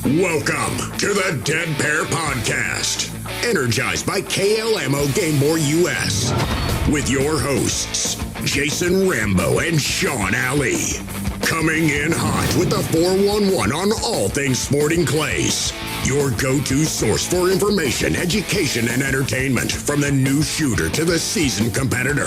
Welcome to the Dead Pair Podcast, energized by KLMO Gameboy US, with your hosts, Jason Rambo and Sean Alley. Coming in hot with the 411 on all things sporting clays. Your go-to source for information, education, and entertainment, from the new shooter to the seasoned competitor.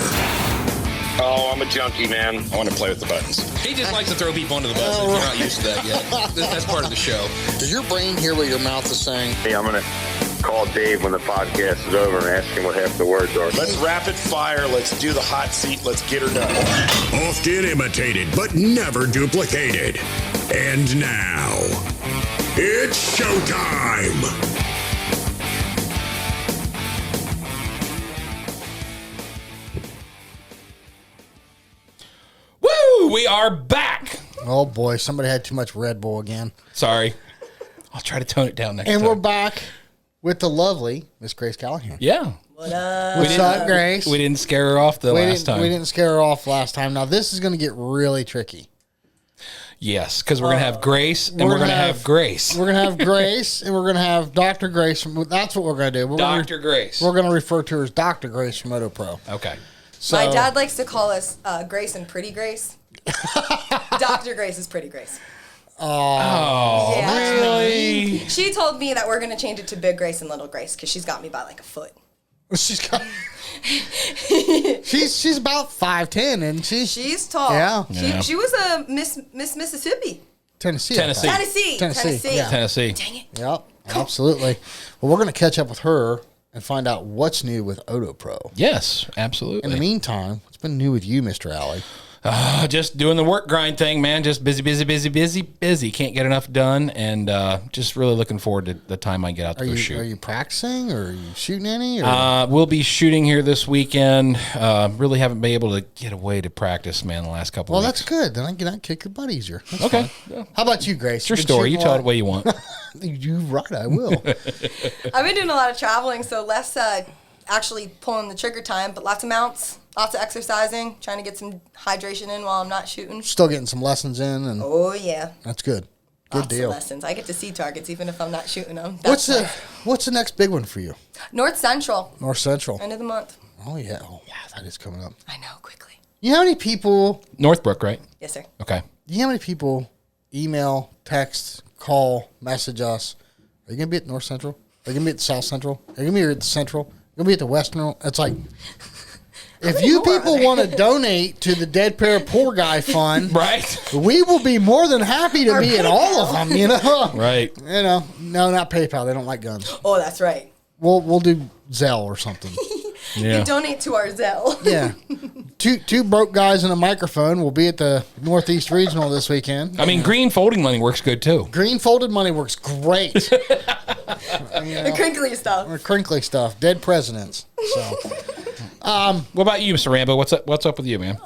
Oh, I'm a junkie, man. I want to play with the buttons. He just likes to throw people under the bus. If you're not used to that yet. That's part of the show. Does your brain hear what your mouth is saying? Hey, I'm going to call Dave when the podcast is over and ask him what half the words are. Let's rapid fire. Let's do the hot seat. Let's get her done. Often imitated, but never duplicated. And now, it's showtime! Woo! We are back. Oh, boy. Somebody had too much Red Bull again. Sorry. I'll try to tone it down next And time. we're back with the lovely Miss Grace Callahan. Yeah. What up? What's up, Grace? We didn't scare her off last time. We didn't scare her off last time. Now, this is going to get really tricky. Yes, because we're going to have Grace and we're going to have Grace. We're going to have Grace and we're going to have Dr. Grace. That's what we're going to do. Dr. Grace. We're going to refer to her as Dr. Grace from OtoPro. Okay. So, My dad likes to call us Grace and Pretty Grace. Dr. Grace is Pretty Grace. Oh, Yeah. really? She told me that we're going to change it to Big Grace and Little Grace because she's got me by like a foot. she's got... she's about 5'10", and She's tall. Yeah. She was a Miss Mississippi. Tennessee. Tennessee. Yeah. Tennessee. Dang it. Yep, absolutely. Well, we're going to catch up with her and find out what's new with OtoPro. Yes, absolutely. In the meantime, what's been new with you, Mr. Alley? Just doing the work grind thing, man. Just busy. Can't get enough done, and just really looking forward to the time I get out to go shoot. Are you practicing, or are you shooting any? Or? We'll be shooting here this weekend. Really haven't been able to get away to practice, man, the last couple of Well, weeks. that's good. Then I can kick your butt easier. That's Okay. fine. Yeah. How about you, Grace? It's your story. You tell it the way you want. You're right. I will. I've been doing a lot of traveling, so less actually pulling the trigger time, but lots of mounts, lots of exercising, trying to get some hydration in while I'm not shooting. Still getting some lessons in, and Oh, yeah. that's good. Good Lots deal. of lessons. I get to see targets even if I'm not shooting them. What's the next big one for you? North Central, North Central. end of the month. Oh yeah. Oh wow, that is coming up. I know, quickly. You know how many people? Northbrook, right? Yes, sir. Okay. You know how many people email, text, call, message us? Are you gonna be at North Central? Are you gonna be at South Central? Are you gonna be at the Central? Are you gonna be at the Western? It's like, if you people want to donate to the Dead Pair Poor Guy Fund, Right. we will be more than happy to be at all of them. You know, Right. You know, no, not PayPal. They don't like guns. Oh, that's right. We'll do Zelle or something. Yeah. You donate to our Zelle. Yeah, two broke guys and a microphone will be at the Northeast Regional this weekend. I mean, green folding money works good too. Green folded money works great. The crinkly stuff. Or crinkly stuff. Dead presidents. So, What about you, Mr. Rambo? What's up with you, man?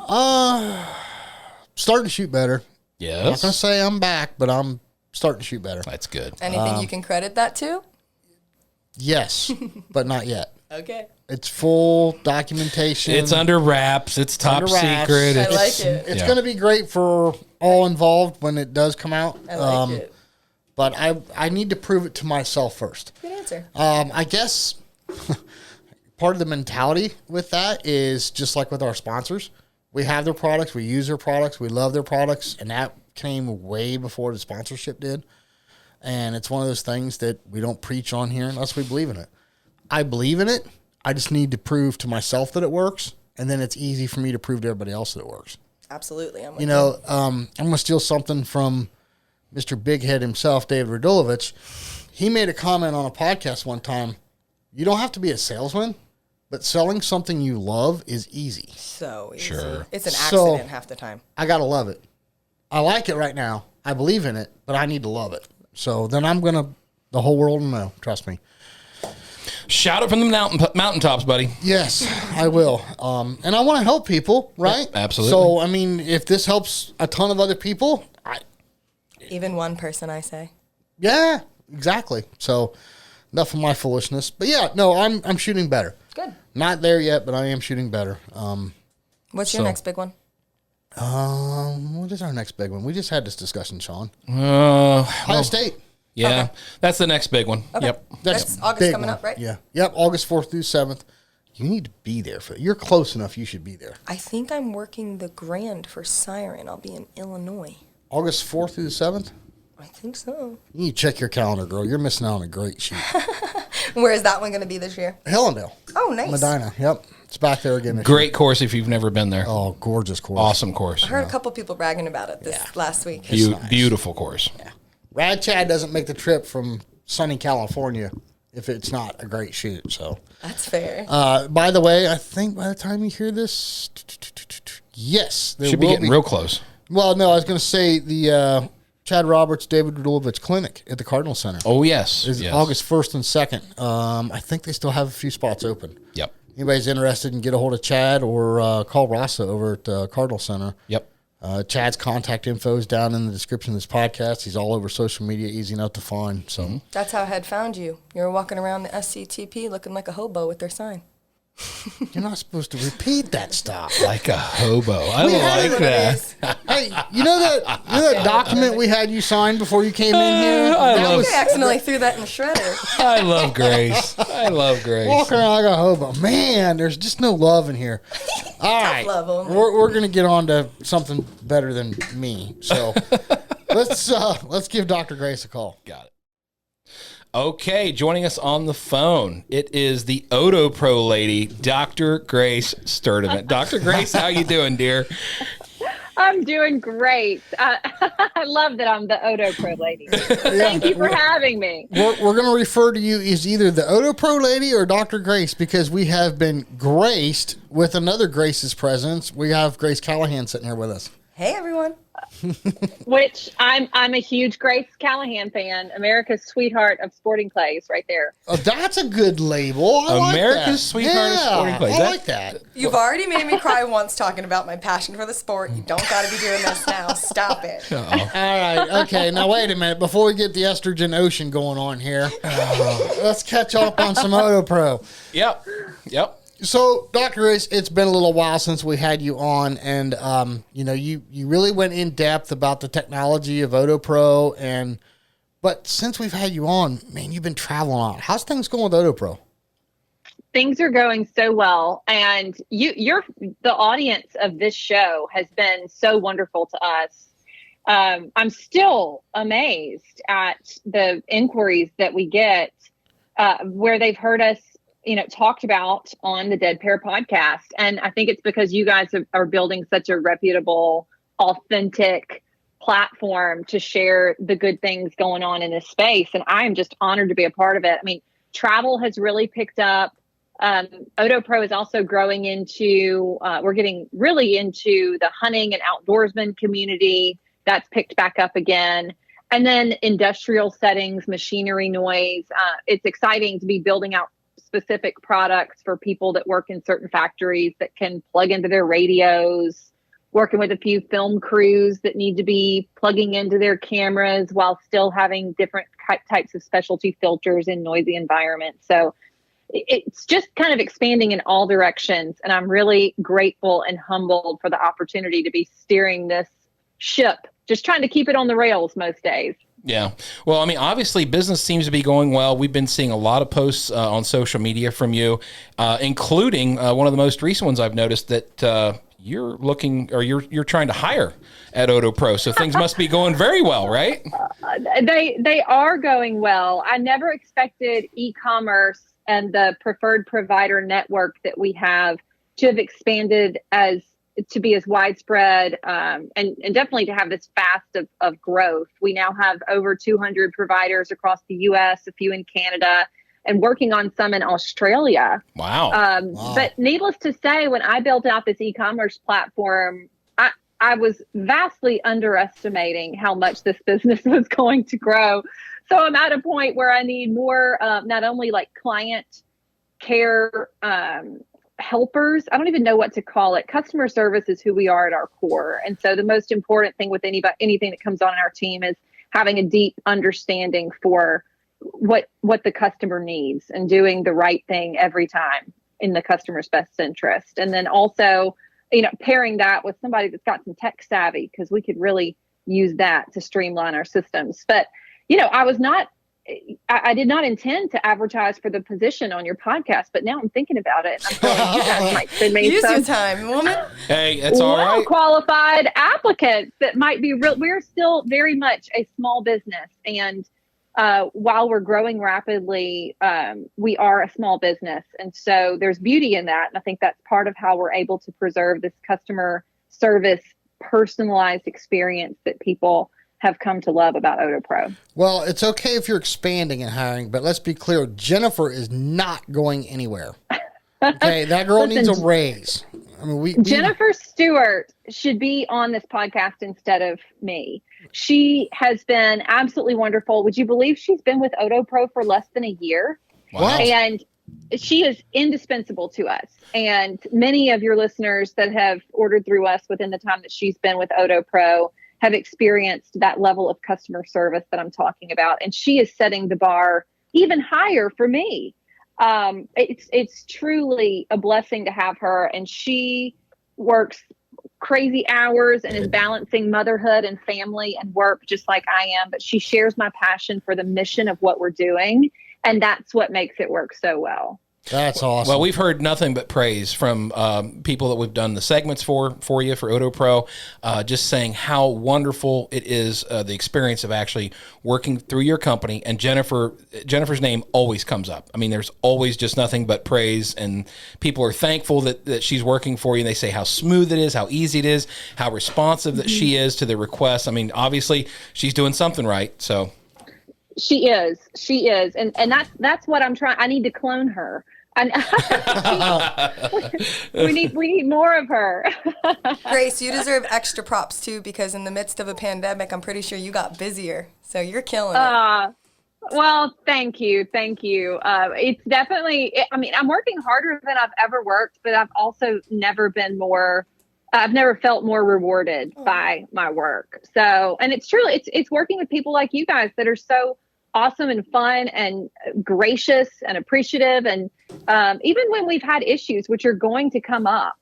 starting to shoot better. I'm not Yes. gonna say I'm back, but I'm starting to shoot better. That's good. Anything you can credit that to? Yes, but not yet. Okay. It's full documentation. It's under wraps. It's top under wraps. secret. I It's, like it. It's Yeah. going to be great for all involved when it does come out. I like it. But I need to prove it to myself first. Good answer. I guess part of the mentality with that is just like with our sponsors. We have their products, we use their products, we love their products, and that came way before the sponsorship did. And it's one of those things that we don't preach on here unless we believe in it. I believe in it. I just need to prove to myself that it works, and then it's easy for me to prove to everybody else that it works. Absolutely. I'm with You know, I'm going to steal something from Mr. Big Head himself, David Radulovich. He made a comment on a podcast one time. You don't have to be a salesman, but selling something you love is easy. so easy. Sure. It's an So- accident half the time. I got to love it. I like it right now. I believe in it, but I need to love it. So then I'm going to, the whole world will know. Trust me. Shout it from the mountaintops, buddy. Yes, I will. And I want to help people, right? Absolutely. So, I mean, if this helps a ton of other people, Even one person, I say. yeah, exactly. So enough of my foolishness. But yeah, no, I'm shooting better. Good. Not there yet, but I am shooting better. What's your So- next big one? What is our next big one? We just had this discussion, Sean. Well, Ohio State. Yeah, that's the next big one. Okay. Yep. That's August big coming one. up, right? Yeah. Yep. August 4th through 7th. You need to be there for it. You're close enough. You should be there. I think I'm working the Grand for Siren. I'll be in Illinois. August 4th through the 7th? I think so. You need to check your calendar, girl. You're missing out on a great shoot. Where is that one going to be this year? Hellendale. Oh, nice. Medina. Yep. It's back there again. This Great course if you've never been there. year. Oh, gorgeous course. Awesome course. I heard a couple people bragging about it last week. nice. Beautiful course. Yeah. Rad Chad doesn't make the trip from sunny California if it's not a great shoot. So That's fair. by the way, I think by the time you hear this, yes, there Should be will getting real close. Well, no, I was going to say the Chad Roberts, David Radulovich Clinic at the Cardinal Center. Oh, yes. Is yes. August 1st and 2nd. I think they still have a few spots open. Yep. Anybody's interested in get a hold of Chad or call Rasa over at Cardinal Center. Yep. Chad's contact info is down in the description of this podcast. He's all over social media, easy enough to find. So That's how I had found you. You were walking around the SCTP looking like a hobo with their sign. you're not supposed to repeat that stuff. Like a hobo. I had like that. Hey, you know that document we had you sign before you came in here? I That love was I accidentally threw that in the shredder. I love Grace. I love Grace. walking around like a hobo. Man, there's just no love in here. All right, love only. we're gonna get on to something better than me. So let's give Dr. Grace a call. Got it. Okay, joining us on the phone, it is the OtoPro lady, Dr. Grace Sturdivant. Dr. Grace, how you doing, dear? I'm doing great. I love that I'm the OtoPro lady. Thank you for having me. We're going to refer to you as either the OtoPro lady or Dr. Grace because we have been graced with another Grace's presence. We have Grace Callahan sitting here with us. Hey, everyone. Which I'm a huge Grace Callahan fan. America's sweetheart of sporting clays, right there. Oh, that's a good label. I like America's that. sweetheart of sporting clays. I That- like that. You've already made me cry once talking about my passion for the sport. You don't got to be doing this now. Stop it. All right. Okay. Now, wait a minute. Before we get the estrogen ocean going on here, let's catch up on some OtoPro. Yep. So, Dr. Grace, it's been a little while since we had you on, and you really went in depth about the technology of OtoPro, but since we've had you on, man, you've been traveling a lot. How's things going with OtoPro? Things are going so well, and you're the audience of this show has been so wonderful to us. I'm still amazed at the inquiries that we get where they've heard us talked about on the Dead Pair podcast. And I think it's because you guys are building such a reputable, authentic platform to share the good things going on in this space. And I am just honored to be a part of it. I mean, travel has really picked up. OtoPro is also growing into, we're getting really into the hunting and outdoorsman community. That's picked back up again. And then industrial settings, machinery noise. It's exciting to be building out specific products for people that work in certain factories that can plug into their radios, working with a few film crews that need to be plugging into their cameras while still having different types of specialty filters in noisy environments. So it's just kind of expanding in all directions. And I'm really grateful and humbled for the opportunity to be steering this ship, just trying to keep it on the rails most days. Yeah. Well, I mean, obviously business seems to be going well. We've been seeing a lot of posts on social media from you, including one of the most recent ones I've noticed that you're looking or you're trying to hire at OtoPro. So things must be going very well, right? They are going well. I never expected e-commerce and the preferred provider network that we have to have expanded to be as widespread and definitely to have this fast of growth. We now have over 200 providers across the U.S., a few in Canada, and working on some in Australia. Wow. But needless to say, when I built out this e-commerce platform, I was vastly underestimating how much this business was going to grow. So I'm at a point where I need more, not only like client care helpers. I don't even know what to call it. Customer service is who we are at our core. And so the most important thing with anything that comes on in our team is having a deep understanding for what the customer needs and doing the right thing every time in the customer's best interest. And then also, pairing that with somebody that's got some tech savvy, because we could really use that to streamline our systems. But I was not, I did not intend to advertise for the position on your podcast, but now I'm thinking about it. I'm feeling you guys might send me Use your some time, woman. Hey, it's all right. qualified applicants that might be real. We're still very much a small business. And while we're growing rapidly, we are a small business. And so there's beauty in that. And I think that's part of how we're able to preserve this customer service, personalized experience that people have come to love about OtoPro. Well, it's okay if you're expanding and hiring, but let's be clear, Jennifer is not going anywhere. Okay, that girl needs a raise. I mean, Jennifer Stewart should be on this podcast instead of me. She has been absolutely wonderful. Would you believe she's been with OtoPro for less than a year? Wow. And she is indispensable to us. And many of your listeners that have ordered through us within the time that she's been with OtoPro have experienced that level of customer service that I'm talking about. And she is setting the bar even higher for me. It's truly a blessing to have her. And she works crazy hours and is balancing motherhood and family and work just like I am. But she shares my passion for the mission of what we're doing. And that's what makes it work so well. That's awesome. Well, we've heard nothing but praise from people that we've done the segments for you for OtoPro, just saying how wonderful it is, the experience of actually working through your company. And Jennifer's name always comes up. I mean, there's always just nothing but praise, and people are thankful that she's working for you. And they say how smooth it is, how easy it is, how responsive that she is to the requests. I mean, obviously she's doing something right. So she is, and that's what I'm trying. I need to clone her. And we need more of her. Grace, you deserve extra props too, because in the midst of a pandemic, I'm pretty sure you got busier. So you're killing it. Well, thank you. It's definitely, I'm working harder than I've ever worked, but I've also never felt more rewarded by my work. So, and it's truly, it's working with people like you guys that are so awesome and fun and gracious and appreciative. And even when we've had issues, which are going to come up,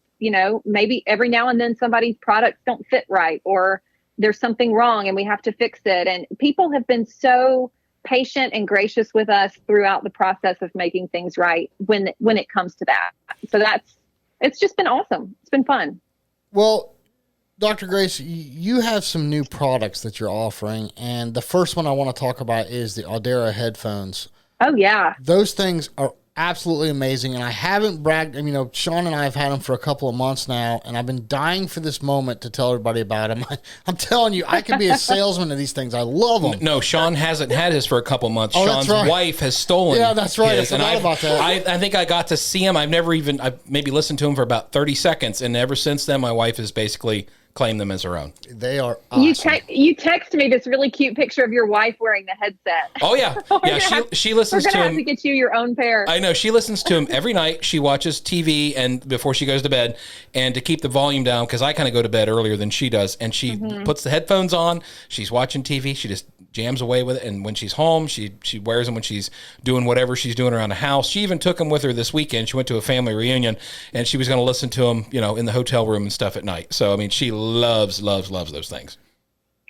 maybe every now and then somebody's products don't fit right, or there's something wrong and we have to fix it. And people have been so patient and gracious with us throughout the process of making things right when it comes to that. So it's just been awesome. It's been fun. Well, Dr. Grace, you have some new products that you're offering, and the first one I want to talk about is the Audera headphones. Oh, yeah. Those things are absolutely amazing, and I haven't bragged. Sean and I have had them for a couple of months now, and I've been dying for this moment to tell everybody about them. I'm telling you, I could be a salesman of these things. I love them. No, Sean hasn't had his for a couple months. Oh, Sean's wife has stolen. Yeah, that's right. His, I forgot about that. I think I got to see him. I've maybe listened to him for about 30 seconds, and ever since then, my wife has basically claim them as her own. They are awesome. You text me this really cute picture of your wife wearing the headset. Oh yeah. Yeah, she listens to him. We're going to have to get you your own pair. I know. She listens to him every night. She watches TV and before she goes to bed, and to keep the volume down, because I kind of go to bed earlier than she does, and she puts the headphones on. She's watching TV. She just jams away with it, and when she's home, she wears them when she's doing whatever she's doing around the house. She even took them with her this weekend. She went to a family reunion, and she was going to listen to them, in the hotel room and stuff at night. So I mean, she loves those things.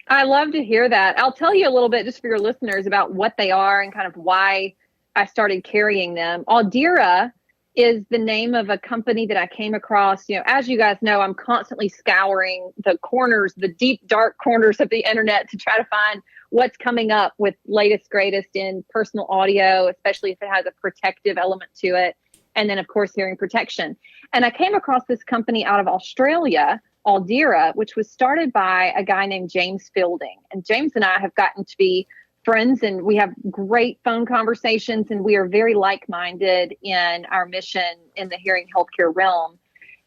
I love to hear that. I'll tell you a little bit just for your listeners about what they are and kind of why I started carrying them. Audera is the name of a company that I came across. As you guys know, I'm constantly scouring the corners, the deep, dark corners of the internet to try to find what's coming up with latest, greatest in personal audio, especially if it has a protective element to it. And then, of course, hearing protection. And I came across this company out of Australia, Audera, which was started by a guy named James Fielding. And James and I have gotten to be friends, and we have great phone conversations, and we are very like-minded in our mission in the hearing healthcare realm.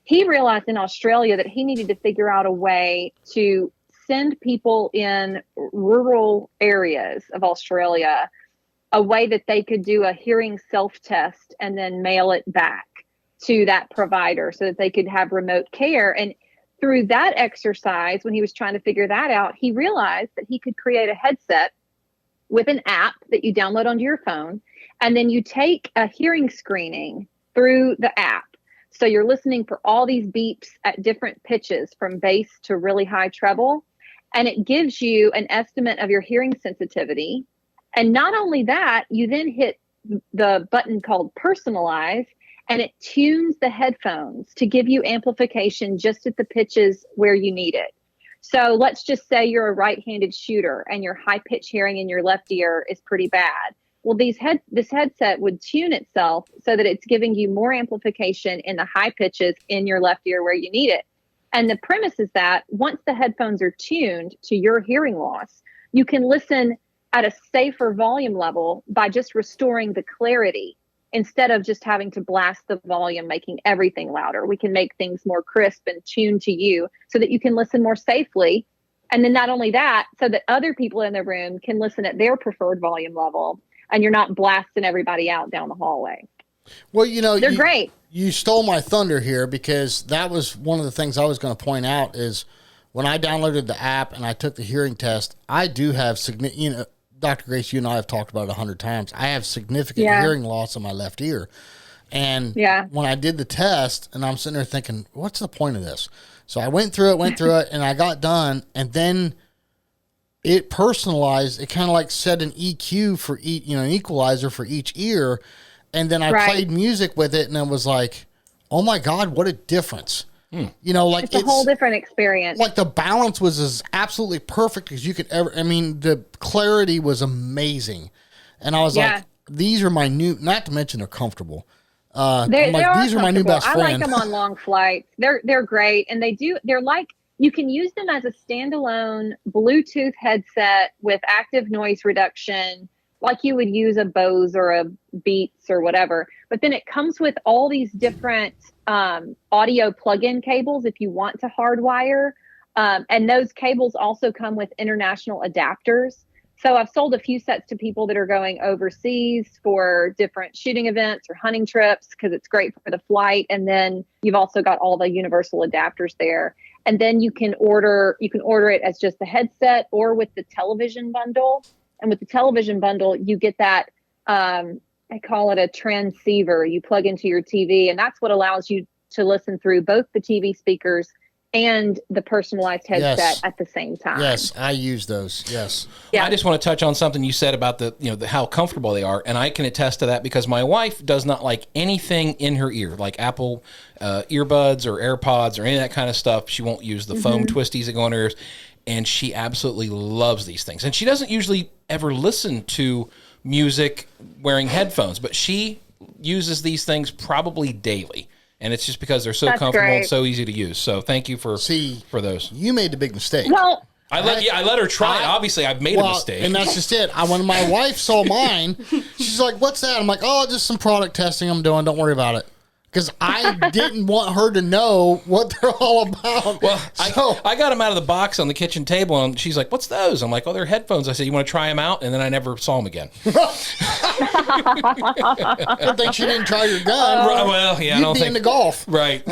He realized in Australia that he needed to figure out a way to send people in rural areas of Australia a way that they could do a hearing self-test and then mail it back to that provider so that they could have remote care. And through that exercise, when he was trying to figure that out, he realized that he could create a headset with an app that you download onto your phone, and then you take a hearing screening through the app. So you're listening for all these beeps at different pitches from bass to really high treble, and it gives you an estimate of your hearing sensitivity And not only that, you then hit the button called personalize, and it tunes the headphones to give you amplification just at the pitches where you need it. So let's just say you're a right-handed shooter and your high pitch hearing in your left ear is pretty bad. Well, this headset would tune itself so that it's giving you more amplification in the high pitches in your left ear where you need it. And the premise is that once the headphones are tuned to your hearing loss, you can listen at a safer volume level by just restoring the clarity instead of just having to blast the volume, making everything louder. We can make things more crisp and tuned to you so that you can listen more safely. And then not only that, so that other people in the room can listen at their preferred volume level and you're not blasting everybody out down the hallway. Well, you know, they're great. You stole my thunder here because that was one of the things I was going to point out is when I downloaded the app and I took the hearing test, I do have significant, you know, Dr. Grace, you and I have talked about it 100 times. I have significant hearing loss in my left ear. And when I did the test, and I'm sitting there thinking, what's the point of this? So I went through it, and I got done, and then it personalized. It kind of like set an EQ for each, you know, an equalizer for each ear. And then I played music with it, and it was like, oh my God, what a difference. You know, like it's a whole different experience. Like the balance was as absolutely perfect as you could ever. I mean, the clarity was amazing, and I was like, "These are my new." Not to mention they're comfortable. These are my new best friend. I like them on long flights. They're great, and they're like you can use them as a standalone Bluetooth headset with active noise reduction, like you would use a Bose or a Beats or whatever. But then it comes with all these different audio plug-in cables if you want to hardwire. And those cables also come with international adapters. So I've sold a few sets to people that are going overseas for different shooting events or hunting trips because it's great for the flight. And then you've also got all the universal adapters there. And then you can order it as just the headset or with the television bundle. And with the television bundle, you get that, I call it a transceiver. You plug into your TV, and that's what allows you to listen through both the TV speakers and the personalized headset at the same time. Yes, I use those. Yes. Yeah. I just want to touch on something you said about the how comfortable they are, and I can attest to that because my wife does not like anything in her ear, like Apple earbuds or AirPods or any of that kind of stuff. She won't use the foam twisties that go in her ears, and she absolutely loves these things. And she doesn't usually ever listen to music wearing headphones, but she uses these things probably daily. And it's just because they're so comfortable and so easy to use. So thank you for those. You made the big mistake. Well, I let her try it. Obviously, I've made a mistake. And that's just it. When my wife saw mine, she's like, what's that? I'm like, oh, just some product testing I'm doing. Don't worry about it. Because I didn't want her to know what they're all about. Well, I got them out of the box on the kitchen table, and she's like, what's those? I'm like, oh, they're headphones. I said, you want to try them out? And then I never saw them again. Good thing she didn't try your gun. Well, yeah, I don't think. Into golf. Right.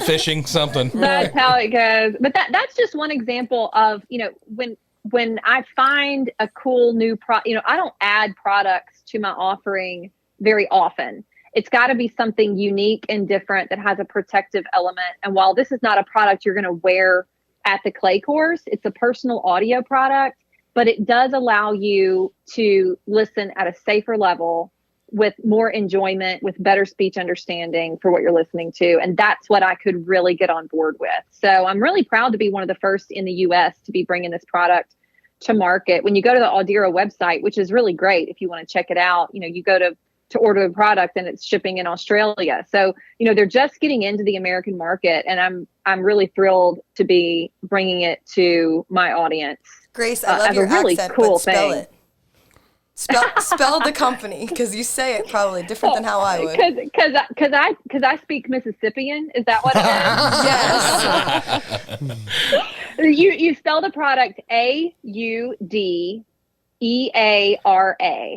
Fishing, something. That's how it goes. But that's just one example of, when I find a cool new product, I don't add products to my offering very often. It's got to be something unique and different that has a protective element. And while this is not a product you're going to wear at the clay course, it's a personal audio product, but it does allow you to listen at a safer level with more enjoyment, with better speech understanding for what you're listening to. And that's what I could really get on board with. So I'm really proud to be one of the first in the US to be bringing this product to market. When you go to the Audira website, which is really great if you want to check it out, you go to order the product and it's shipping in Australia. So, they're just getting into the American market, and I'm really thrilled to be bringing it to my audience. Grace, I love your really accent, cool but spell thing. it. Spell the company, because you say it probably different than how I would. Because I speak Mississippian. Is that what it is? Yes. You spell the product AUDEARA.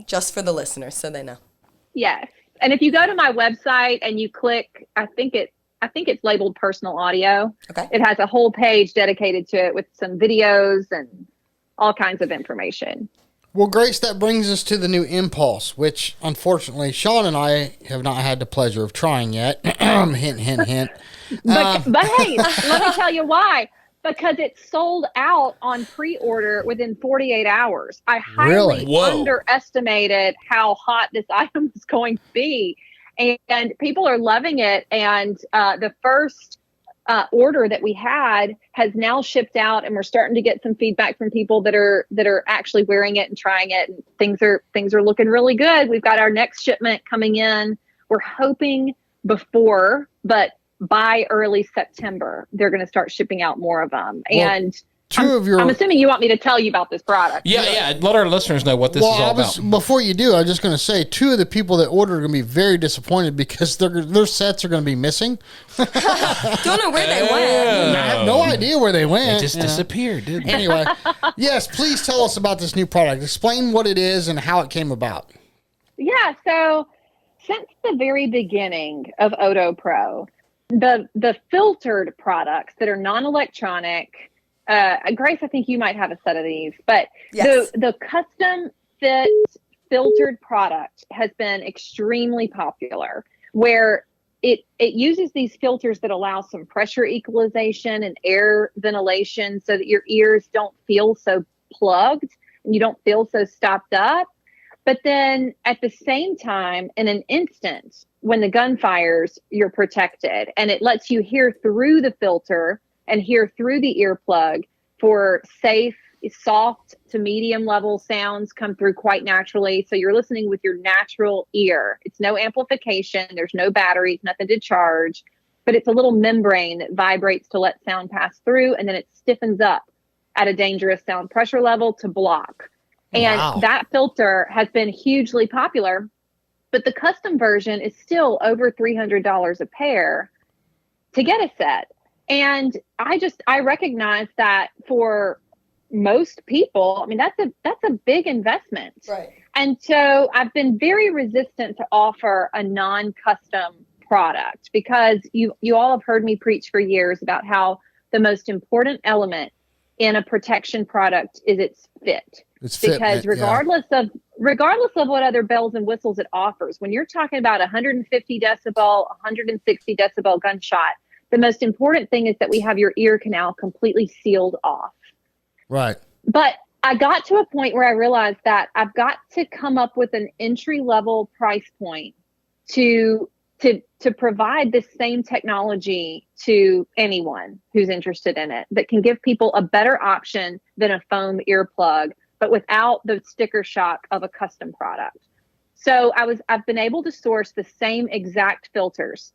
Just for the listeners, so they know. Yes. And if you go to my website and you click, I think it's labeled personal audio. Okay. It has a whole page dedicated to it with some videos and all kinds of information. Well, Grace, that brings us to the new Impulse, which unfortunately Sean and I have not had the pleasure of trying yet. Hint, hint, hint. But hey, let me tell you why. because it's sold out on pre-order within 48 hours. I Really? highly underestimated how hot this item was going to be. And people are loving it. And the first order that we had has now shipped out, and we're starting to get some feedback from people that are actually wearing it and trying it. And things are looking really good. We've got our next shipment coming in. We're hoping but by early September, they're going to start shipping out more of them. Well, and I'm assuming you want me to tell you about this product. Yeah. Let our listeners know what this is all about. Before you do, I was just going to say 2 of the people that ordered are going to be very disappointed because their sets are going to be missing. Don't know where they went. I have no idea where they went. It just disappeared, didn't it? Anyway, yes, please tell us about this new product. Explain what it is and how it came about. Yeah, so since the very beginning of OtoPro, the filtered products that are non-electronic, Grace, I think you might have a set of these, but yes. the custom fit filtered product has been extremely popular, where it uses these filters that allow some pressure equalization and air ventilation so that your ears don't feel so plugged and you don't feel so stopped up. But then at the same time, in an instant, when the gun fires, you're protected, and it lets you hear through the filter and hear through the earplug for safe, soft to medium level sounds come through quite naturally. So you're listening with your natural ear. It's no amplification. There's no batteries, nothing to charge, but it's a little membrane that vibrates to let sound pass through. And then it stiffens up at a dangerous sound pressure level to block. And that filter has been hugely popular, but the custom version is still over $300 a pair to get a set. And I recognize that for most people, I mean, that's a big investment. Right. And so I've been very resistant to offer a non-custom product because you all have heard me preach for years about how the most important element in a protection product is its fit. Because regardless of what other bells and whistles it offers, when you're talking about 150 decibel, 160 decibel gunshot, the most important thing is that we have your ear canal completely sealed off. Right. But I got to a point where I realized that I've got to come up with an entry level price point to provide this same technology to anyone who's interested in it, that can give people a better option than a foam earplug, but without the sticker shock of a custom product. So I've been able to source the same exact filters.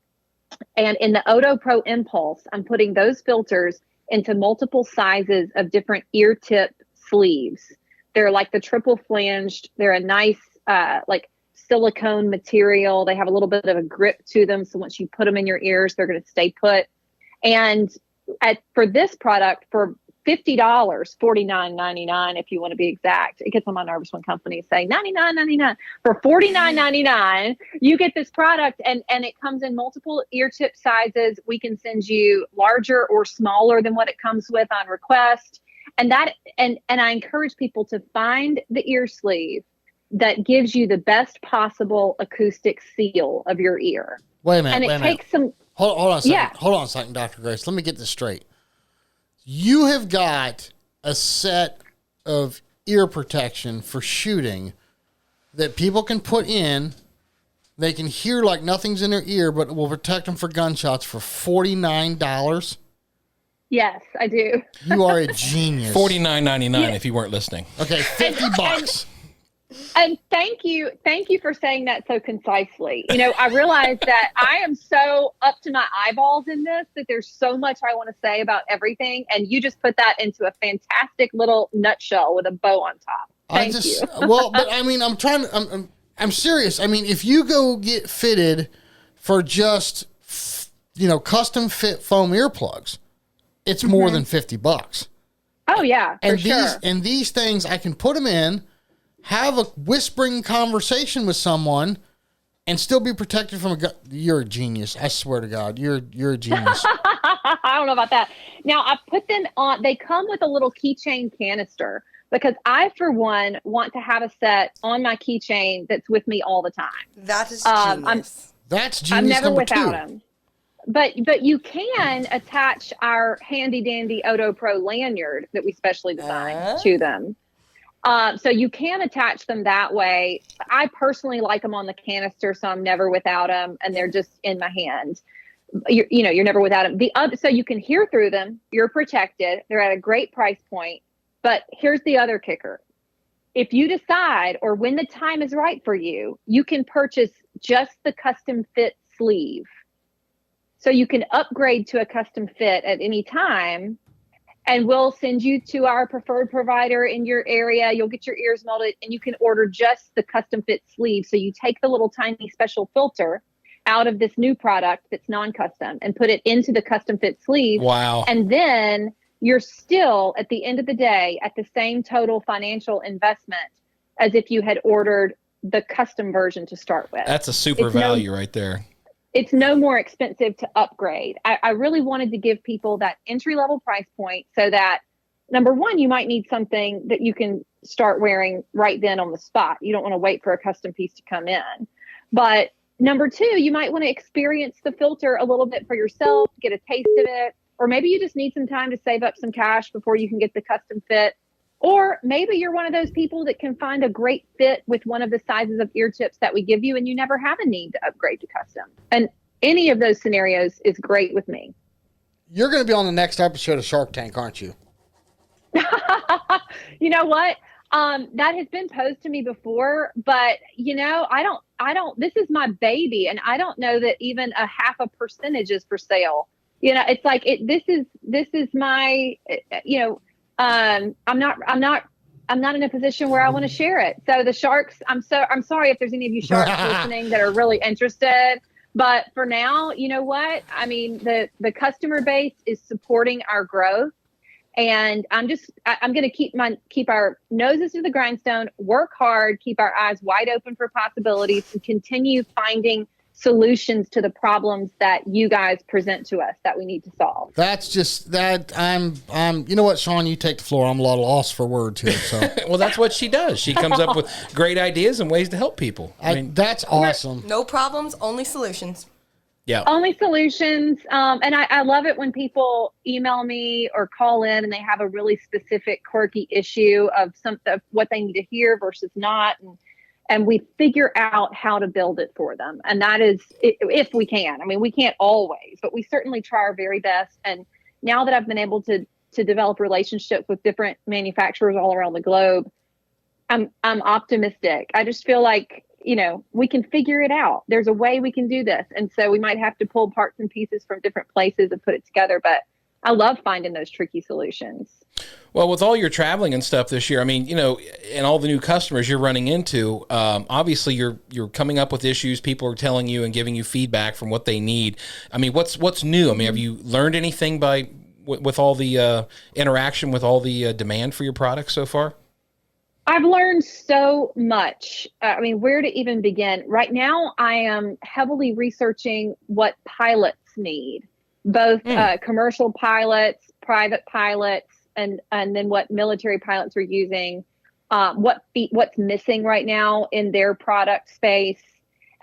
And in the OtoPro Impulse, I'm putting those filters into multiple sizes of different ear tip sleeves. They're like the triple flanged. They're a nice, like silicone material. They have a little bit of a grip to them. So once you put them in your ears, they're going to stay put. And for this product, for $50, $49.99 if you want to be exact. It gets on my nerves when companies say $99.99. For $49.99, you get this product, and it comes in multiple ear tip sizes. We can send you larger or smaller than what it comes with on request. And I encourage people to find the ear sleeve that gives you the best possible acoustic seal of your ear. Wait a minute. And it takes some. Hold on a second. Yeah. Hold on a second, Dr. Grace. Let me get this straight. You have got a set of ear protection for shooting that people can put in. They can hear like nothing's in their ear, but it will protect them for gunshots for $49. Yes, I do. You are a genius. $49.99 if you weren't listening. Okay, $50. And thank you for saying that so concisely. You know, I realize that I am so up to my eyeballs in this, that there's so much I want to say about everything, and you just put that into a fantastic little nutshell with a bow on top. Thank you. Well, but I mean, I'm serious. I mean, if you go get fitted for just, custom fit foam earplugs, it's more than $50. Oh yeah, and these things, I can put them in, have a whispering conversation with someone, and still be protected from a gun. You're a genius. I swear to God, you're a genius. I don't know about that. Now, I put them on. They come with a little keychain canister because I, for one, want to have a set on my keychain that's with me all the time. That is genius. That's genius. I'm never number without 2. them. But you can attach our handy dandy OtoPro lanyard that we specially designed to them. So you can attach them that way. I personally like them on the canister, so I'm never without them, and they're just in my hand. You're never without them. So you can hear through them. You're protected. They're at a great price point. But here's the other kicker. If you decide, or when the time is right for you, you can purchase just the custom fit sleeve. So you can upgrade to a custom fit at any time, and we'll send you to our preferred provider in your area. You'll get your ears molded, and you can order just the custom fit sleeve. So you take the little tiny special filter out of this new product that's non-custom and put it into the custom fit sleeve. Wow. And then you're still, at the end of the day, at the same total financial investment as if you had ordered the custom version to start with. That's a super value right there. It's no more expensive to upgrade. I really wanted to give people that entry-level price point so that, number one, you might need something that you can start wearing right then on the spot. You don't want to wait for a custom piece to come in. But number two, you might want to experience the filter a little bit for yourself, get a taste of it, or maybe you just need some time to save up some cash before you can get the custom fit. Or maybe you're one of those people that can find a great fit with one of the sizes of ear tips that we give you, and you never have a need to upgrade to custom. And any of those scenarios is great with me. You're going to be on the next episode of Shark Tank, aren't you? You know what? That has been posed to me before, but I don't, this is my baby, and I don't know that even a 0.5% is for sale. It's like, this is my, I'm not in a position where I want to share it. So the sharks, I'm sorry if there's any of you sharks listening that are really interested, but for now, you know what? I mean, the customer base is supporting our growth, and I'm going to keep our noses to the grindstone, work hard, keep our eyes wide open for possibilities, and continue finding solutions to the problems that you guys present to us that we need to solve. That's just that you know what, Sean, you take the floor. I'm a lot lost for words here. So well, that's what she does. She comes up with great ideas and ways to help people. I mean, that's awesome. No problems, only solutions. Yeah. Only solutions. And I love it when people email me or call in and they have a really specific quirky issue of what they need to hear versus not. And we figure out how to build it for them. And that is, if we can. I mean, we can't always, but we certainly try our very best. And now that I've been able to develop relationships with different manufacturers all around the globe, I'm optimistic. I just feel like, we can figure it out. There's a way we can do this. And so we might have to pull parts and pieces from different places and put it together. But I love finding those tricky solutions. Well, with all your traveling and stuff this year, I mean, and all the new customers you're running into, obviously you're coming up with issues. People are telling you and giving you feedback from what they need. I mean, what's new? I mean, have you learned anything with all the interaction with all the demand for your products so far? I've learned so much. I mean, where to even begin? Right now, I am heavily researching what pilots need, both commercial pilots, private pilots, and then what military pilots are using, what's missing right now in their product space,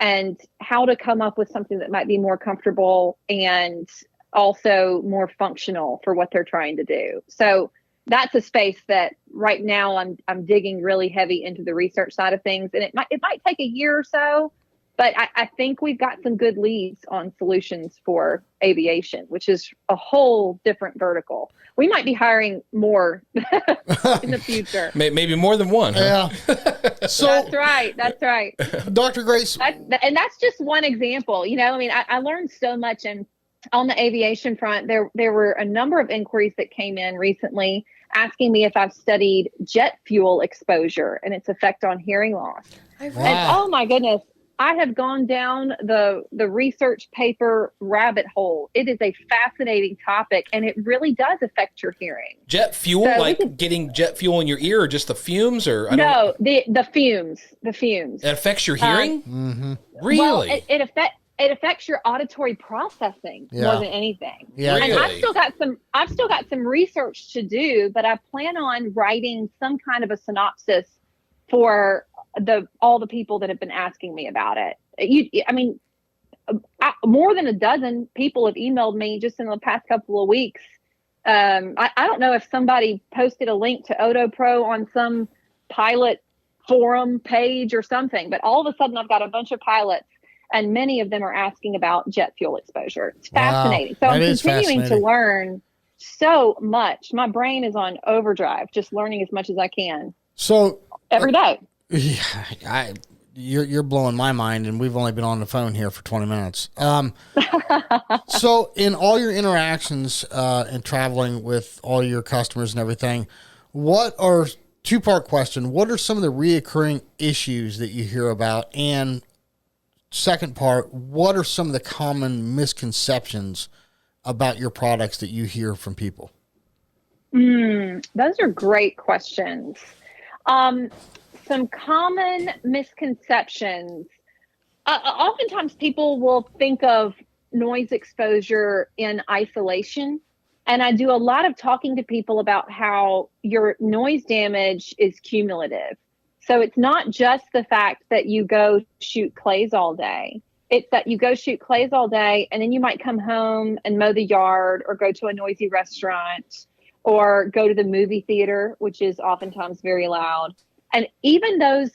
and how to come up with something that might be more comfortable and also more functional for what they're trying to do. So that's a space that right now I'm digging really heavy into the research side of things, and it might take a year or so, but I think we've got some good leads on solutions for aviation, which is a whole different vertical. We might be hiring more in the future. Maybe more than one. Huh? Yeah. So That's right. Dr. Grace. And that's just one example. I learned so much, and on the aviation front, there were a number of inquiries that came in recently asking me if I've studied jet fuel exposure and its effect on hearing loss. And oh my goodness, I have gone down the research paper rabbit hole. It is a fascinating topic, and it really does affect your hearing. Jet fuel, so getting jet fuel in your ear, or just the fumes, or the fumes. The fumes. It affects your hearing. Really? Well, it affects your auditory processing more than anything. Yeah. And Really? I've still got some research to do, but I plan on writing some kind of a synopsis for all the people that have been asking me about it. more than a dozen people have emailed me just in the past couple of weeks. I don't know if somebody posted a link to OtoPro on some pilot forum page or something, but all of a sudden I've got a bunch of pilots, and many of them are asking about jet fuel exposure. It's fascinating. So I'm continuing to learn so much. My brain is on overdrive, just learning as much as I can. So every day. Yeah, you're blowing my mind, and we've only been on the phone here for 20 minutes. So in all your interactions and traveling with all your customers and everything, two-part question, what are some of the reoccurring issues that you hear about? And second part, what are some of the common misconceptions about your products that you hear from people? Those are great questions. Some common misconceptions. Oftentimes people will think of noise exposure in isolation. And I do a lot of talking to people about how your noise damage is cumulative. So it's not just the fact that you go shoot clays all day. It's that you go shoot clays all day, and then you might come home and mow the yard, or go to a noisy restaurant, or go to the movie theater, which is oftentimes very loud. And even those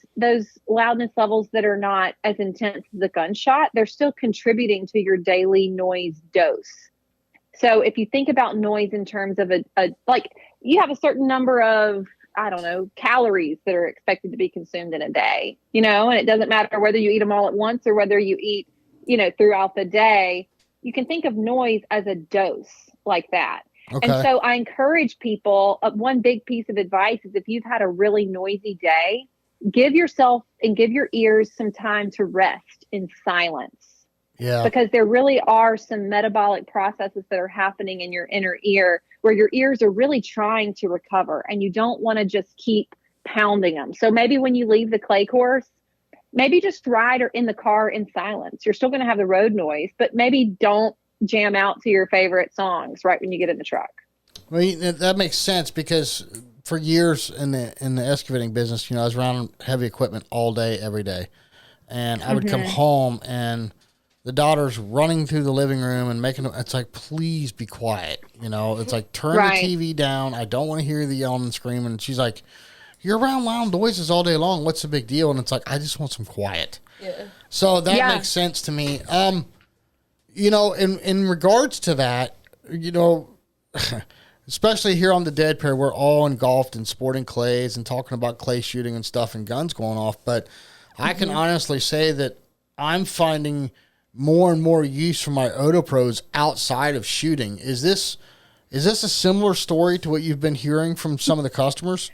loudness levels that are not as intense as a gunshot, they're still contributing to your daily noise dose. So if you think about noise in terms of like you have a certain number of, I don't know, calories that are expected to be consumed in a day, and it doesn't matter whether you eat them all at once or whether you eat, throughout the day. You can think of noise as a dose like that. Okay. And so I encourage people, one big piece of advice is, if you've had a really noisy day, give yourself and give your ears some time to rest in silence. Yeah. Because there really are some metabolic processes that are happening in your inner ear where your ears are really trying to recover, and you don't want to just keep pounding them. So maybe when you leave the clay course, maybe just ride or in the car in silence. You're still going to have the road noise, but maybe don't jam out to your favorite songs right when you get in the truck. Well, that makes sense, because for years in the excavating business, I was around heavy equipment all day, every day. And I would come home, and the daughter's running through the living room and it's like, please be quiet. It's like, turn the TV down. I don't want to hear the yelling and screaming. And she's like, you're around loud noises all day long. What's the big deal? And it's like, I just want some quiet. Yeah. So that makes sense to me. In regards to that, especially here on the Dead Pair, we're all engulfed in sporting clays and talking about clay shooting and stuff and guns going off. But I can honestly say that I'm finding more and more use for my OtoPros outside of shooting. Is this a similar story to what you've been hearing from some of the customers?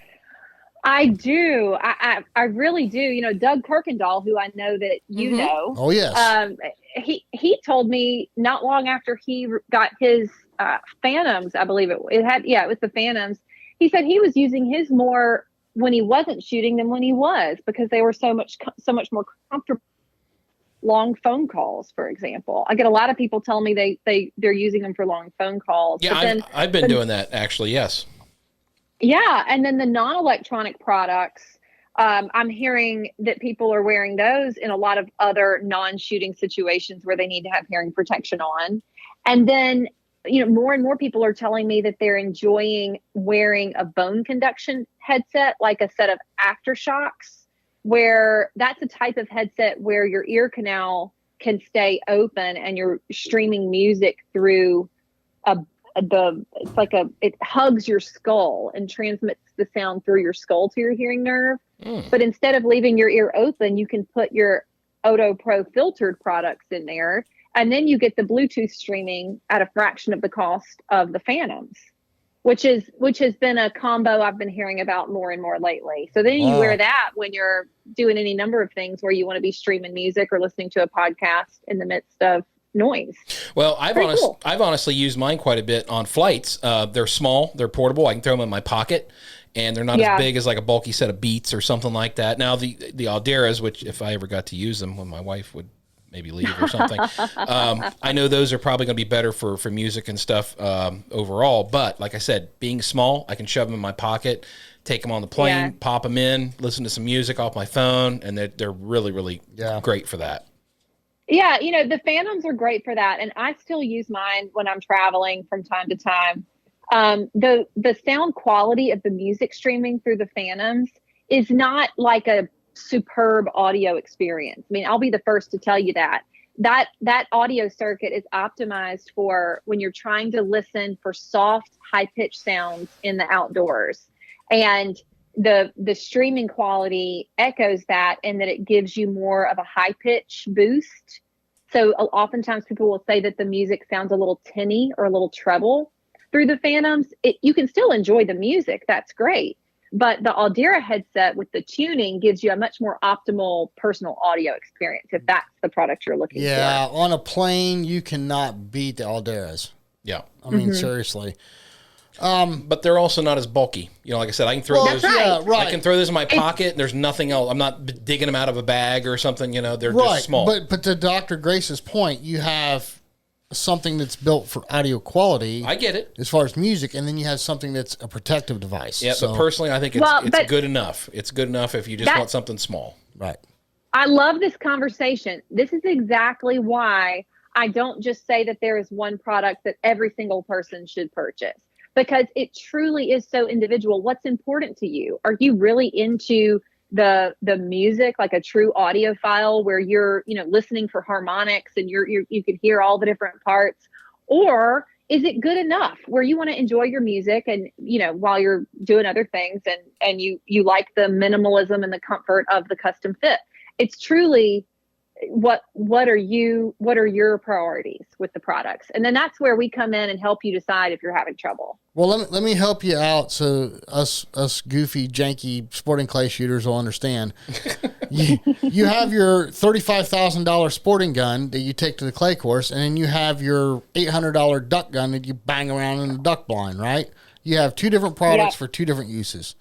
I do. I really do. Doug Kirkendall, who I know that you know. Oh, yes. He told me not long after he got his Phantoms, I believe it was the Phantoms. He said he was using his more when he wasn't shooting than when he was, because they were so much more comfortable. Long phone calls, for example. I get a lot of people telling me they're using them for long phone calls. Yeah, I've been doing that, actually, yes. Yeah, and then the non-electronic products, I'm hearing that people are wearing those in a lot of other non-shooting situations where they need to have hearing protection on. And then, more and more people are telling me that they're enjoying wearing a bone conduction headset, like a set of aftershocks, where that's a type of headset where your ear canal can stay open and you're streaming music through it hugs your skull and transmits the sound through your skull to your hearing nerve. But instead of leaving your ear open, you can put your OtoPro filtered products in there, and then you get the Bluetooth streaming at a fraction of the cost of the Phantoms, which has been a combo I've been hearing about more and more lately. So then you wear that when you're doing any number of things where you want to be streaming music or listening to a podcast in the midst of noise. Well, I've honestly used mine quite a bit on flights. They're small, they're portable. I can throw them in my pocket, and they're not as big as like a bulky set of Beats or something like that. Now the Alderas, which if I ever got to use them, when my wife would maybe leave or something, I know those are probably going to be better for music and stuff overall. But like I said, being small, I can shove them in my pocket, take them on the plane, pop them in, listen to some music off my phone, and they're really, really great for that. Yeah, the Phantoms are great for that, and I still use mine when I'm traveling from time to time. The sound quality of the music streaming through the Phantoms is not like a superb audio experience. I mean, I'll be the first to tell you that. That audio circuit is optimized for when you're trying to listen for soft, high-pitched sounds in the outdoors. And the streaming quality echoes that, in that it gives you more of a high pitch boost. So oftentimes people will say that the music sounds a little tinny or a little treble through the Phantoms. You can still enjoy the music. That's great. But the Aldera headset with the tuning gives you a much more optimal personal audio experience, if that's the product you're looking for. Yeah, on a plane, you cannot beat the Alderas. Yeah. I mean, seriously. But they're also not as bulky. Like I said, I can throw those. That's right. Yeah, right. I can throw those in my pocket, and there's nothing else. I'm not digging them out of a bag or something. They're Right, just small. but to Dr. Grace's point, you have something that's built for audio quality. I get it. As far as music, and then you have something that's a protective device. Yeah, so, but personally, I think it's good enough. It's good enough if you just want something small. right. I love this conversation. This is exactly why I don't just say that there is one product that every single person should purchase, because it truly is so individual. What's important to you? Are you really into the music, like a true audiophile where you're, listening for harmonics and you can hear all the different parts? Or is it good enough where you want to enjoy your music and, while you're doing other things, and you like the minimalism and the comfort of the custom fit? It's truly what are your priorities with the products? And then that's where we come in and help you decide if you're having trouble. Well, let me help you out so us goofy, janky sporting clay shooters will understand. you have your $35,000 sporting gun that you take to the clay course, and then you have your $800 duck gun that you bang around in the duck blind, right? You have two different products for two different uses.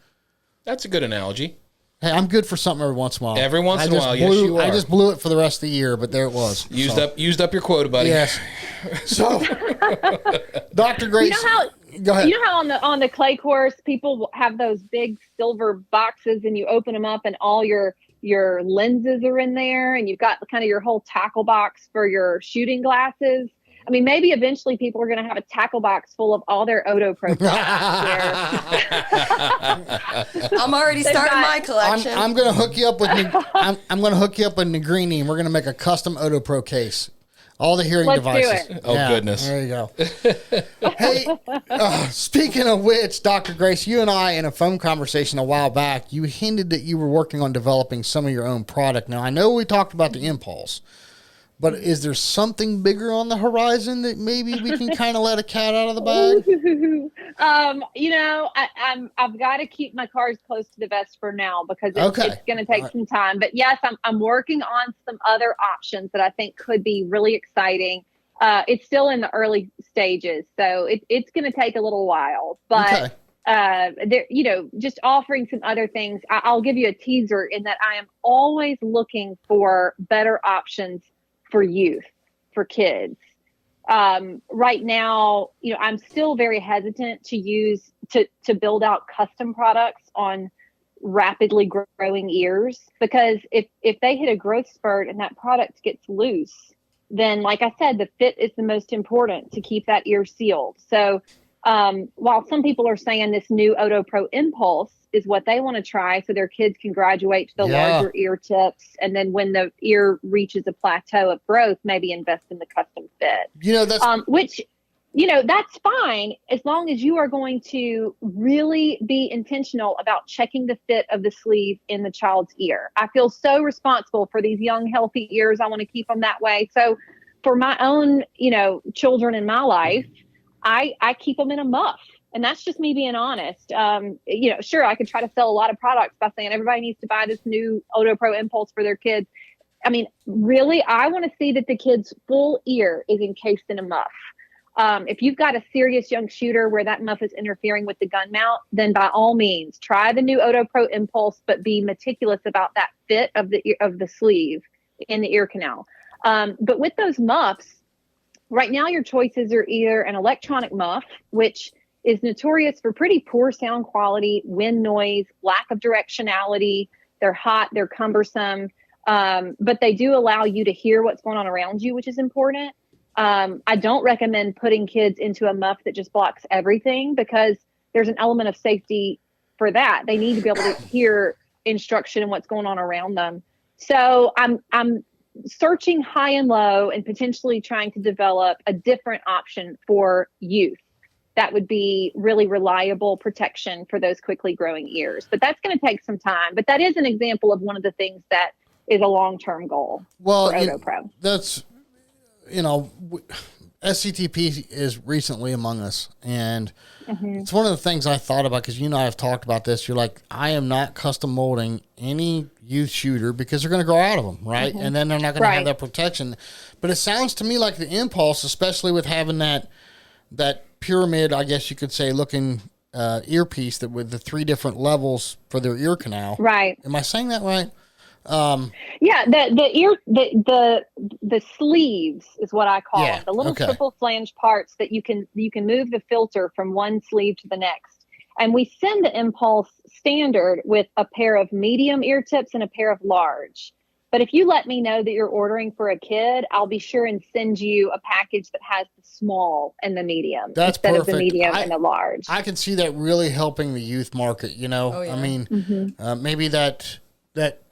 That's a good analogy. Hey, I'm good for something every once in a while. Every once in a while, yes, you are. I just blew it for the rest of the year, but there it was. Used up your quota, buddy. Yes. So, Dr. Grace, go ahead. You know how on the clay course, people have those big silver boxes, and you open them up, and all your lenses are in there, and you've got kind of your whole tackle box for your shooting glasses. I mean, maybe eventually people are going to have a tackle box full of all their OtoPro. I'm already starting my collection. I'm going to hook you up with I'm going to hook you up with Negrini, and we're going to make a custom OtoPro case. All the hearing devices. Let's do it. Oh, goodness. There you go. Hey, speaking of which, Dr. Grace, you and I, in a phone conversation a while back, you hinted that you were working on developing some of your own product. Now, I know we talked about the Impulse, but is there something bigger on the horizon that maybe we can kind of let a cat out of the bag? I've got to keep my cards close to the vest for now, because it's going to take some time. But yes, I'm working on some other options that I think could be really exciting. It's still in the early stages, so it's going to take a little while. But just offering some other things. I'll give you a teaser in that I am always looking for better options for youth, for kids. Right now, I'm still very hesitant to build out custom products on rapidly growing ears, because if they hit a growth spurt and that product gets loose, then, like I said, the fit is the most important to keep that ear sealed. So while some people are saying this new OtoPro Impulse is what they want to try so their kids can graduate to the larger ear tips, and then when the ear reaches a plateau of growth, maybe invest in the custom fit. That's fine, as long as you are going to really be intentional about checking the fit of the sleeve in the child's ear. I feel so responsible for these young, healthy ears. I want to keep them that way. So for my own, children in my life, I keep them in a muff. And that's just me being honest. Sure, I could try to sell a lot of products by saying everybody needs to buy this new OtoPro Impulse for their kids. I mean, really, I want to see that the kid's full ear is encased in a muff. If you've got a serious young shooter where that muff is interfering with the gun mount, then by all means, try the new OtoPro Impulse, but be meticulous about that fit of the sleeve in the ear canal. But with those muffs, right now your choices are either an electronic muff, which is notorious for pretty poor sound quality, wind noise, lack of directionality. They're hot, they're cumbersome. But they do allow you to hear what's going on around you, which is important. I don't recommend putting kids into a muff that just blocks everything, because there's an element of safety for that. They need to be able to hear instruction and what's going on around them. So I'm searching high and low and potentially trying to develop a different option for youth that would be really reliable protection for those quickly growing ears. But that's going to take some time. But that is an example of one of the things that is a long-term goal for OtoPro. That's, SCTP is recently among us. And it's one of the things I thought about, because you and I have talked about this. You're like, I am not custom molding any youth shooter because they're going to grow out of them, right? And then they're not going to have that protection. But it sounds to me like the Impulse, especially with having that pyramid, I guess you could say, looking earpiece that with the 3 different levels for their ear canal. Right. Am I saying that right? Yeah, the sleeves is what I call them. The little triple flange parts that you can move the filter from one sleeve to the next. And we send the Impulse standard with a pair of medium ear tips and a pair of large. But if you let me know that you're ordering for a kid, I'll be sure and send you a package that has the small and the medium instead of the medium and the large. I can see that really helping the youth market, Oh, yeah. I mean, maybe that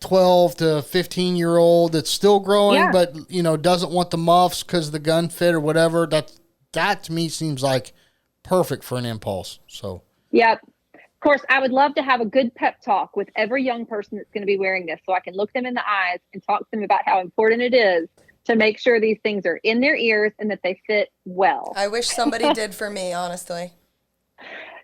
12 to 15-year-old that's still growing, but, doesn't want the muffs because of the gun fit or whatever. That to me seems like perfect for an Impulse. So, yep. Of course, I would love to have a good pep talk with every young person that's going to be wearing this, so I can look them in the eyes and talk to them about how important it is to make sure these things are in their ears and that they fit well. I wish somebody did for me, honestly.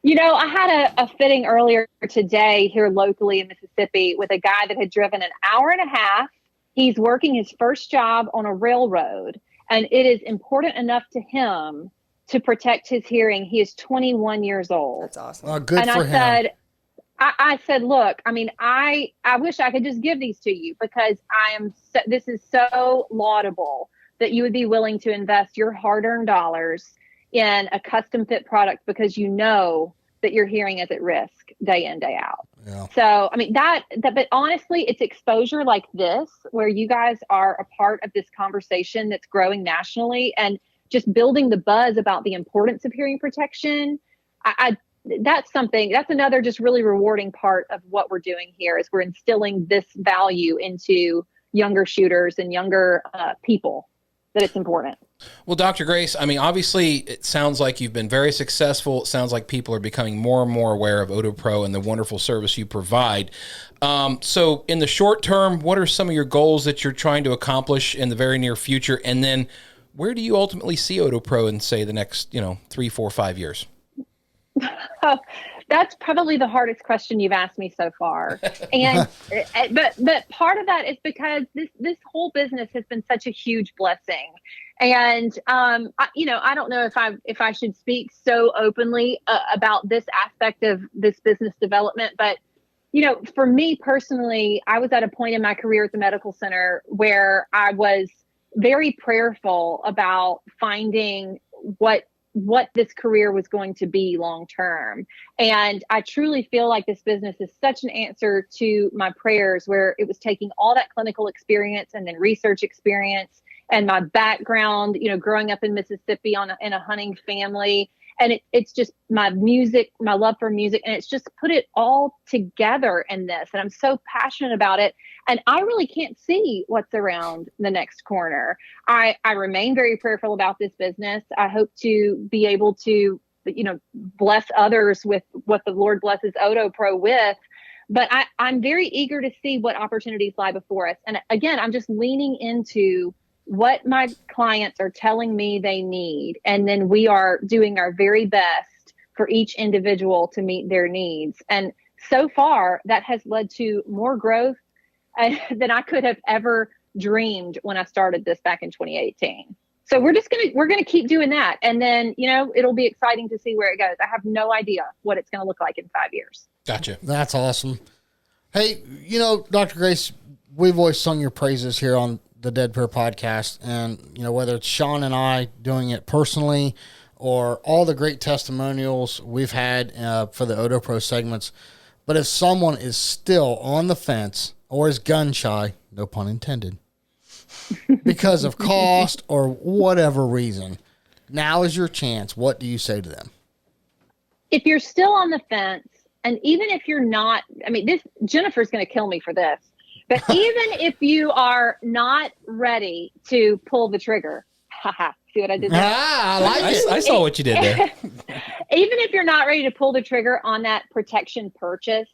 I had a fitting earlier today here locally in Mississippi with a guy that had driven an hour and a half. He's working his first job on a railroad, and it is important enough to him to protect his hearing. He is 21 years old. That's awesome. Good for him. I said, look, I mean, I wish I could just give these to you, because this is so laudable that you would be willing to invest your hard-earned dollars in a custom fit product, because you know that your hearing is at risk day in, day out. Yeah. So, I mean, but honestly, it's exposure like this, where you guys are a part of this conversation that's growing nationally, and just building the buzz about the importance of hearing protection. That's another just really rewarding part of what we're doing here, is we're instilling this value into younger shooters and younger people, that it's important. Well, Dr. Grace, I mean, obviously it sounds like you've been very successful. It sounds like people are becoming more and more aware of OtoPro and the wonderful service you provide. So in the short term, what are some of your goals that you're trying to accomplish in the very near future? And then where do you ultimately see OtoPro in, say, the next, 3, 4, 5 years? That's probably the hardest question you've asked me so far. And but part of that is because this whole business has been such a huge blessing. And I don't know if I should speak so openly about this aspect of this business development, but for me personally, I was at a point in my career at the medical center where I was very prayerful about finding what this career was going to be long term. And I truly feel like this business is such an answer to my prayers, where it was taking all that clinical experience and then research experience and my background, growing up in Mississippi in a hunting family. And it's just my love for music, and it's just put it all together in this. And I'm so passionate about it. And I really can't see what's around the next corner. I remain very prayerful about this business. I hope to be able to, bless others with what the Lord blesses OtoPro with. But I'm very eager to see what opportunities lie before us. And again, I'm just leaning into what my clients are telling me they need. And then we are doing our very best for each individual to meet their needs. And so far, that has led to more growth than I could have ever dreamed when I started this back in 2018. So we're going to keep doing that. And then, it'll be exciting to see where it goes. I have no idea what it's going to look like in 5 years. Gotcha. That's awesome. Hey, Dr. Grace, we've always sung your praises here on the Dead Pair podcast. And, whether it's Sean and I doing it personally or all the great testimonials we've had for the OtoPro segments. But if someone is still on the fence or is gun shy, no pun intended, because of cost or whatever reason, now is your chance. What do you say to them? If you're still on the fence, and even if you're not, I mean, Jennifer's going to kill me for this, but even if you are not ready to pull the trigger, see what I did there? I like it. I saw what you did there. Even if you're not ready to pull the trigger on that protection purchase,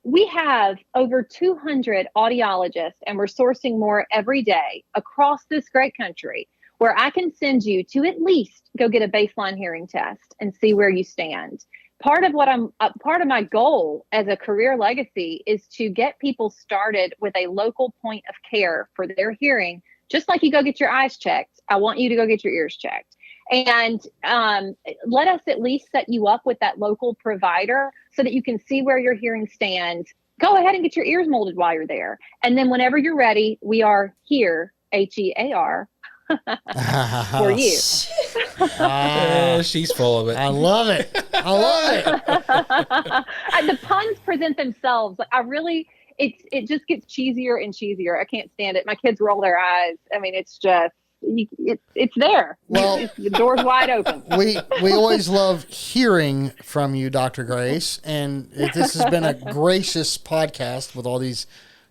we have over 200 audiologists, and we're sourcing more every day across this great country, where I can send you to at least go get a baseline hearing test and see where you stand. Part of my goal as a career legacy is to get people started with a local point of care for their hearing. Just like you go get your eyes checked, I want you to go get your ears checked. And let us at least set you up with that local provider so that you can see where your hearing stands. Go ahead and get your ears molded while you're there. And then whenever you're ready, we are here, HEAR, for you. She's full of it. I love it. The puns present themselves. Like, it just gets cheesier and cheesier. I can't stand it. My kids roll their eyes. I mean, it's just, it's there. Well, the door's wide open. We always love hearing from you, Dr. Grace, and this has been a gracious podcast with all these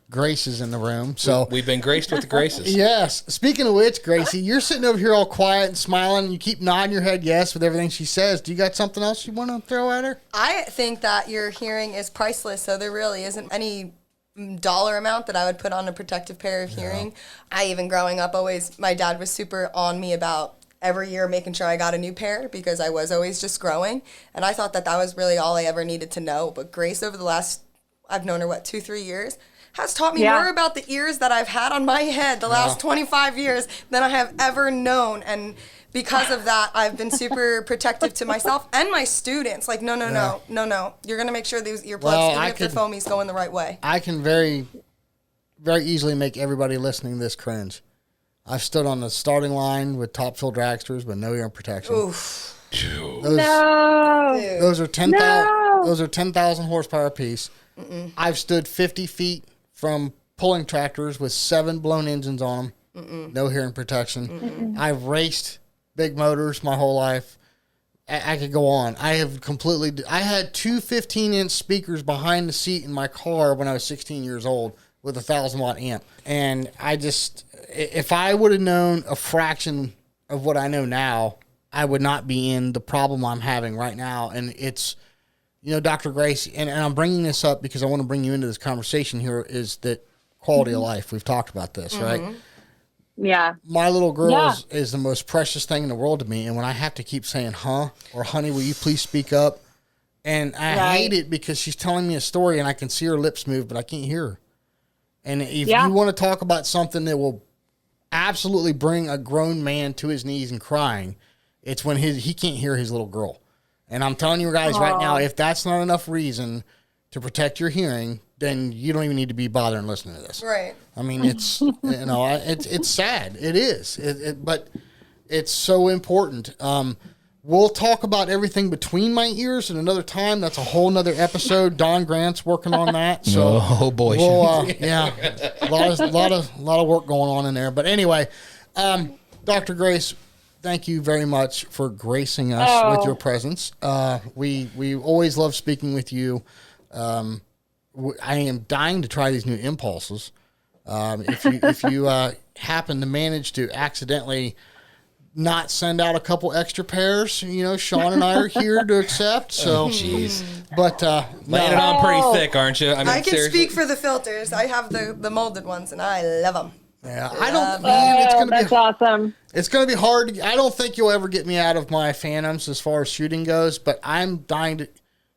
Graces in the room. So we've been graced with the Graces. Yes. Speaking of which, Gracie, you're sitting over here all quiet and smiling, and you keep nodding your head yes with everything she says. Do you got something else you want to throw at her? I think that your hearing is priceless, so there really isn't any dollar amount that I would put on a protective pair of hearing. I even growing up my dad was super on me about every year making sure I got a new pair because I was always just growing, and I thought that was really all I ever needed to know. But Grace, over the last, I've known her 2-3 years, has taught me more about the ears that I've had on my head the last 25 years than I have ever known. And because of that, I've been super protective to myself and my students. Like, no. You're going to make sure these earplugs, even if they're foamies, go in the right way. I can very, very easily make everybody listening to this cringe. I've stood on the starting line with top fill dragsters with no ear protection. Oof. Those are 10,000. Those are 10,000 horsepower apiece. I've stood 50 feet from pulling tractors with 7 blown engines on them, no hearing protection. I've raced big motors my whole life. I could go on. I had 2 15-inch speakers behind the seat in my car when I was 16 years old with a 1,000-watt amp. And if I would have known a fraction of what I know now, I would not be in the problem I'm having right now. And it's, Dr. Grace, and I'm bringing this up because I want to bring you into this conversation here, is that quality of life. We've talked about this, right? Yeah. My little girl is the most precious thing in the world to me. And when I have to keep saying, huh, or honey, will you please speak up? And I hate it because she's telling me a story and I can see her lips move, but I can't hear her. And if you want to talk about something that will absolutely bring a grown man to his knees and crying, it's when he can't hear his little girl. And I'm telling you guys right now, if that's not enough reason to protect your hearing, then you don't even need to be bothering listening to this. Right. I mean, it's it's sad. It is. But it's so important. We'll talk about everything between my ears at another time. That's a whole nother episode. Don Grant's working on that. So oh boy, a lot of work going on in there. But anyway, Dr. Grace, thank you very much for gracing us with your presence. We always love speaking with you. I am dying to try these new impulses. If you happen to manage to accidentally not send out a couple extra pairs, Sean and I are here to accept. So, but laying it on pretty thick, aren't you? I can speak for the filters. I have the molded ones, and I love them. Yeah, I don't. It's gonna that's awesome. It's gonna be hard. I don't think you'll ever get me out of my Phantoms as far as shooting goes. But I'm dying to,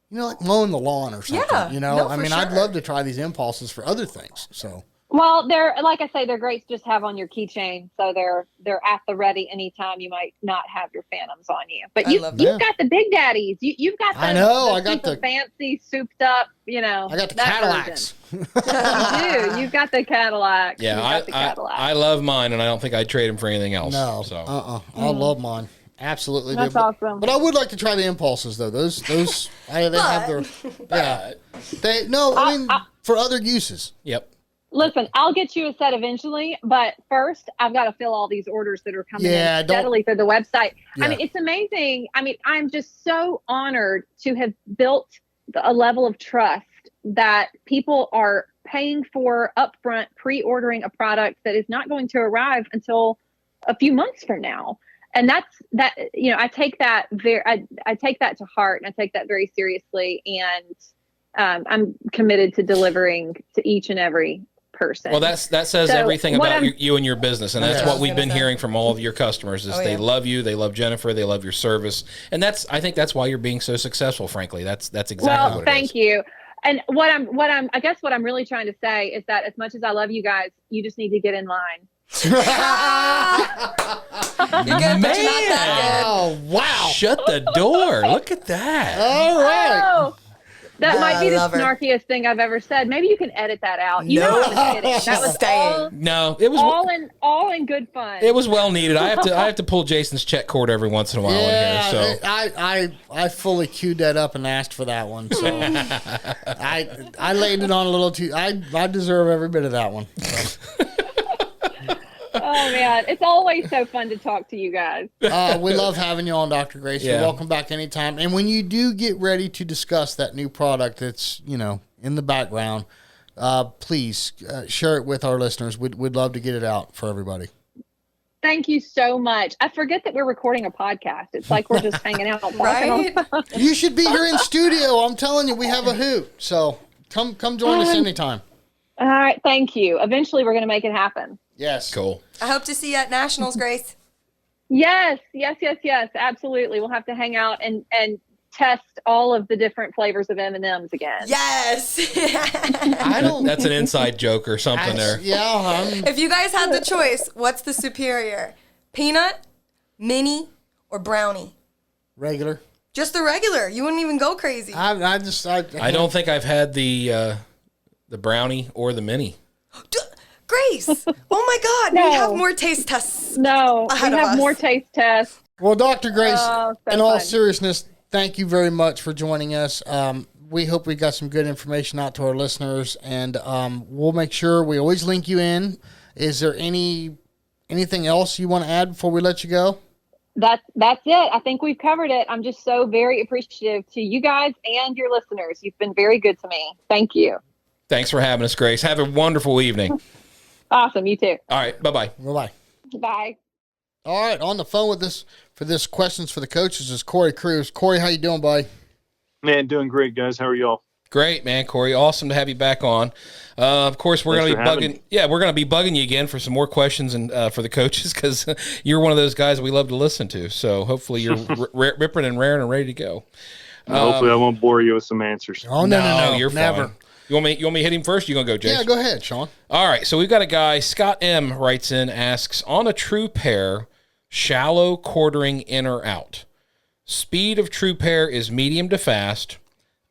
like mowing the lawn or something. Yeah, I'd love to try these impulses for other things. So. Well, they're, like I say, they're great to just have on your keychain, so they're at the ready anytime you might not have your Phantoms on you. But you've got the big daddies. You've got the, I got the fancy, souped up. I got the Cadillacs. You do. You've got the Cadillacs. Yeah, I love mine, and I don't think I'd trade them for anything else. No, I love mine. Absolutely, that's awesome. But I would like to try the impulses though. Those they have their for other uses. Yep. Listen, I'll get you a set eventually, but first I've got to fill all these orders that are coming in steadily through the website. Yeah. I mean, it's amazing. I mean, I'm just so honored to have built a level of trust that people are paying for upfront, pre-ordering a product that is not going to arrive until a few months from now. And I take that I take that to heart, and I take that very seriously. And I'm committed to delivering to each and every person. Well, that says everything about you and your business, and that's what we've been hearing from all of your customers is they love you, they love Jennifer, they love your service, and I think that's why you're being so successful. Frankly, that's exactly what it is. Thank you. And I guess what I'm really trying to say is that as much as I love you guys, you just need to get in line. You're good, but you're not that good. Oh, wow. Shut the door. Look at that. All right. Oh, that might be the love her. snarkiest thing I've ever said. Maybe you can edit that out. You know I was kidding. That was staying. No, it was all in good fun. It was well needed. I have to pull Jason's check cord every once in a while in here. So I fully queued that up and asked for that one. So I laid it on a little too. I deserve every bit of that one. So. Oh man, it's always so fun to talk to you guys. We love having you on, Dr. Grace. Yeah. You're welcome back anytime. And when you do get ready to discuss that new product that's in the background, please share it with our listeners. We'd love to get it out for everybody. Thank you so much. I forget that we're recording a podcast. It's like we're just hanging out. Right? You should be here in studio. I'm telling you, we have a hoot. So come join us anytime. All right, thank you. Eventually, we're going to make it happen. Yes. cool. I hope to see you at Nationals, Grace. Yes, absolutely. We'll have to hang out and test all of the different flavors of M&Ms again. Yes. That's an inside joke or something there. Yeah. If you guys had the choice, what's the superior? Peanut, mini, or brownie? Regular. Just the regular. You wouldn't even go crazy. I don't think I've had the brownie or the mini. Grace, oh my God, No. we have more taste tests. No, ahead we of have us. more taste tests. Well, Dr. Grace, Oh, so in all fun. seriousness, thank you very much for joining us. We hope we got some good information out to our listeners, and we'll make sure we always link you in. Is there anything else you want to add before we let you go? That's it. I think we've covered it. I'm just so very appreciative to you guys and your listeners. You've been very good to me. Thank you. Thanks for having us, Grace. Have a wonderful evening. Awesome. You too. All right. Bye-bye. Bye-bye. Bye. All right, on the phone with us for this questions for the coaches is Cory Kruse. Cory, how you doing, buddy? Man, doing great, guys. How are y'all? Great, man, Cory. Awesome to have you back on. Of course, we're going to be bugging. Yeah, we're going to be bugging you again for some more questions and for the coaches because you're one of those guys we love to listen to. So hopefully you're ripping and raring and ready to go. Hopefully I won't bore you with some answers. Oh no, you're never. fine. You want me to hit him first? You gonna go, Jason? Yeah, go ahead, Sean. All right. So we've got a guy. Scott M writes in, asks, on a true pair, shallow quartering in or out. Speed of true pair is medium to fast.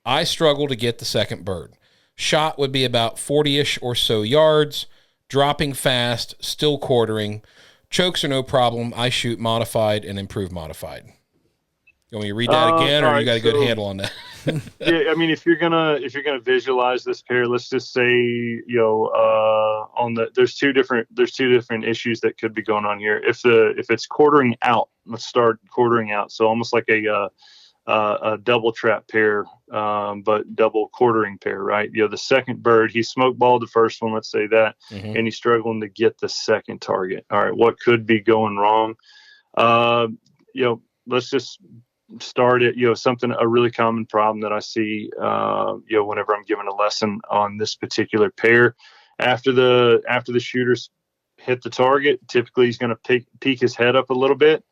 I struggle to get the second bird. Shot would be about 40-ish or so yards. Dropping fast, still quartering. Chokes are no problem. I shoot modified and improve modified. You want me to read that again, or you got a good handle on that? Yeah, I mean, if you're gonna visualize this pair, let's just say, there's two different issues that could be going on here. If it's quartering out, let's start quartering out. So almost like a double trap pair, but double quartering pair, right? The second bird, he smoke balled the first one, let's say that, and he's struggling to get the second target. All right, what could be going wrong? Let's just start at a really common problem that I see whenever I'm giving a lesson on this particular pair. After the shooters hit the target, typically he's going to peek his head up a little bit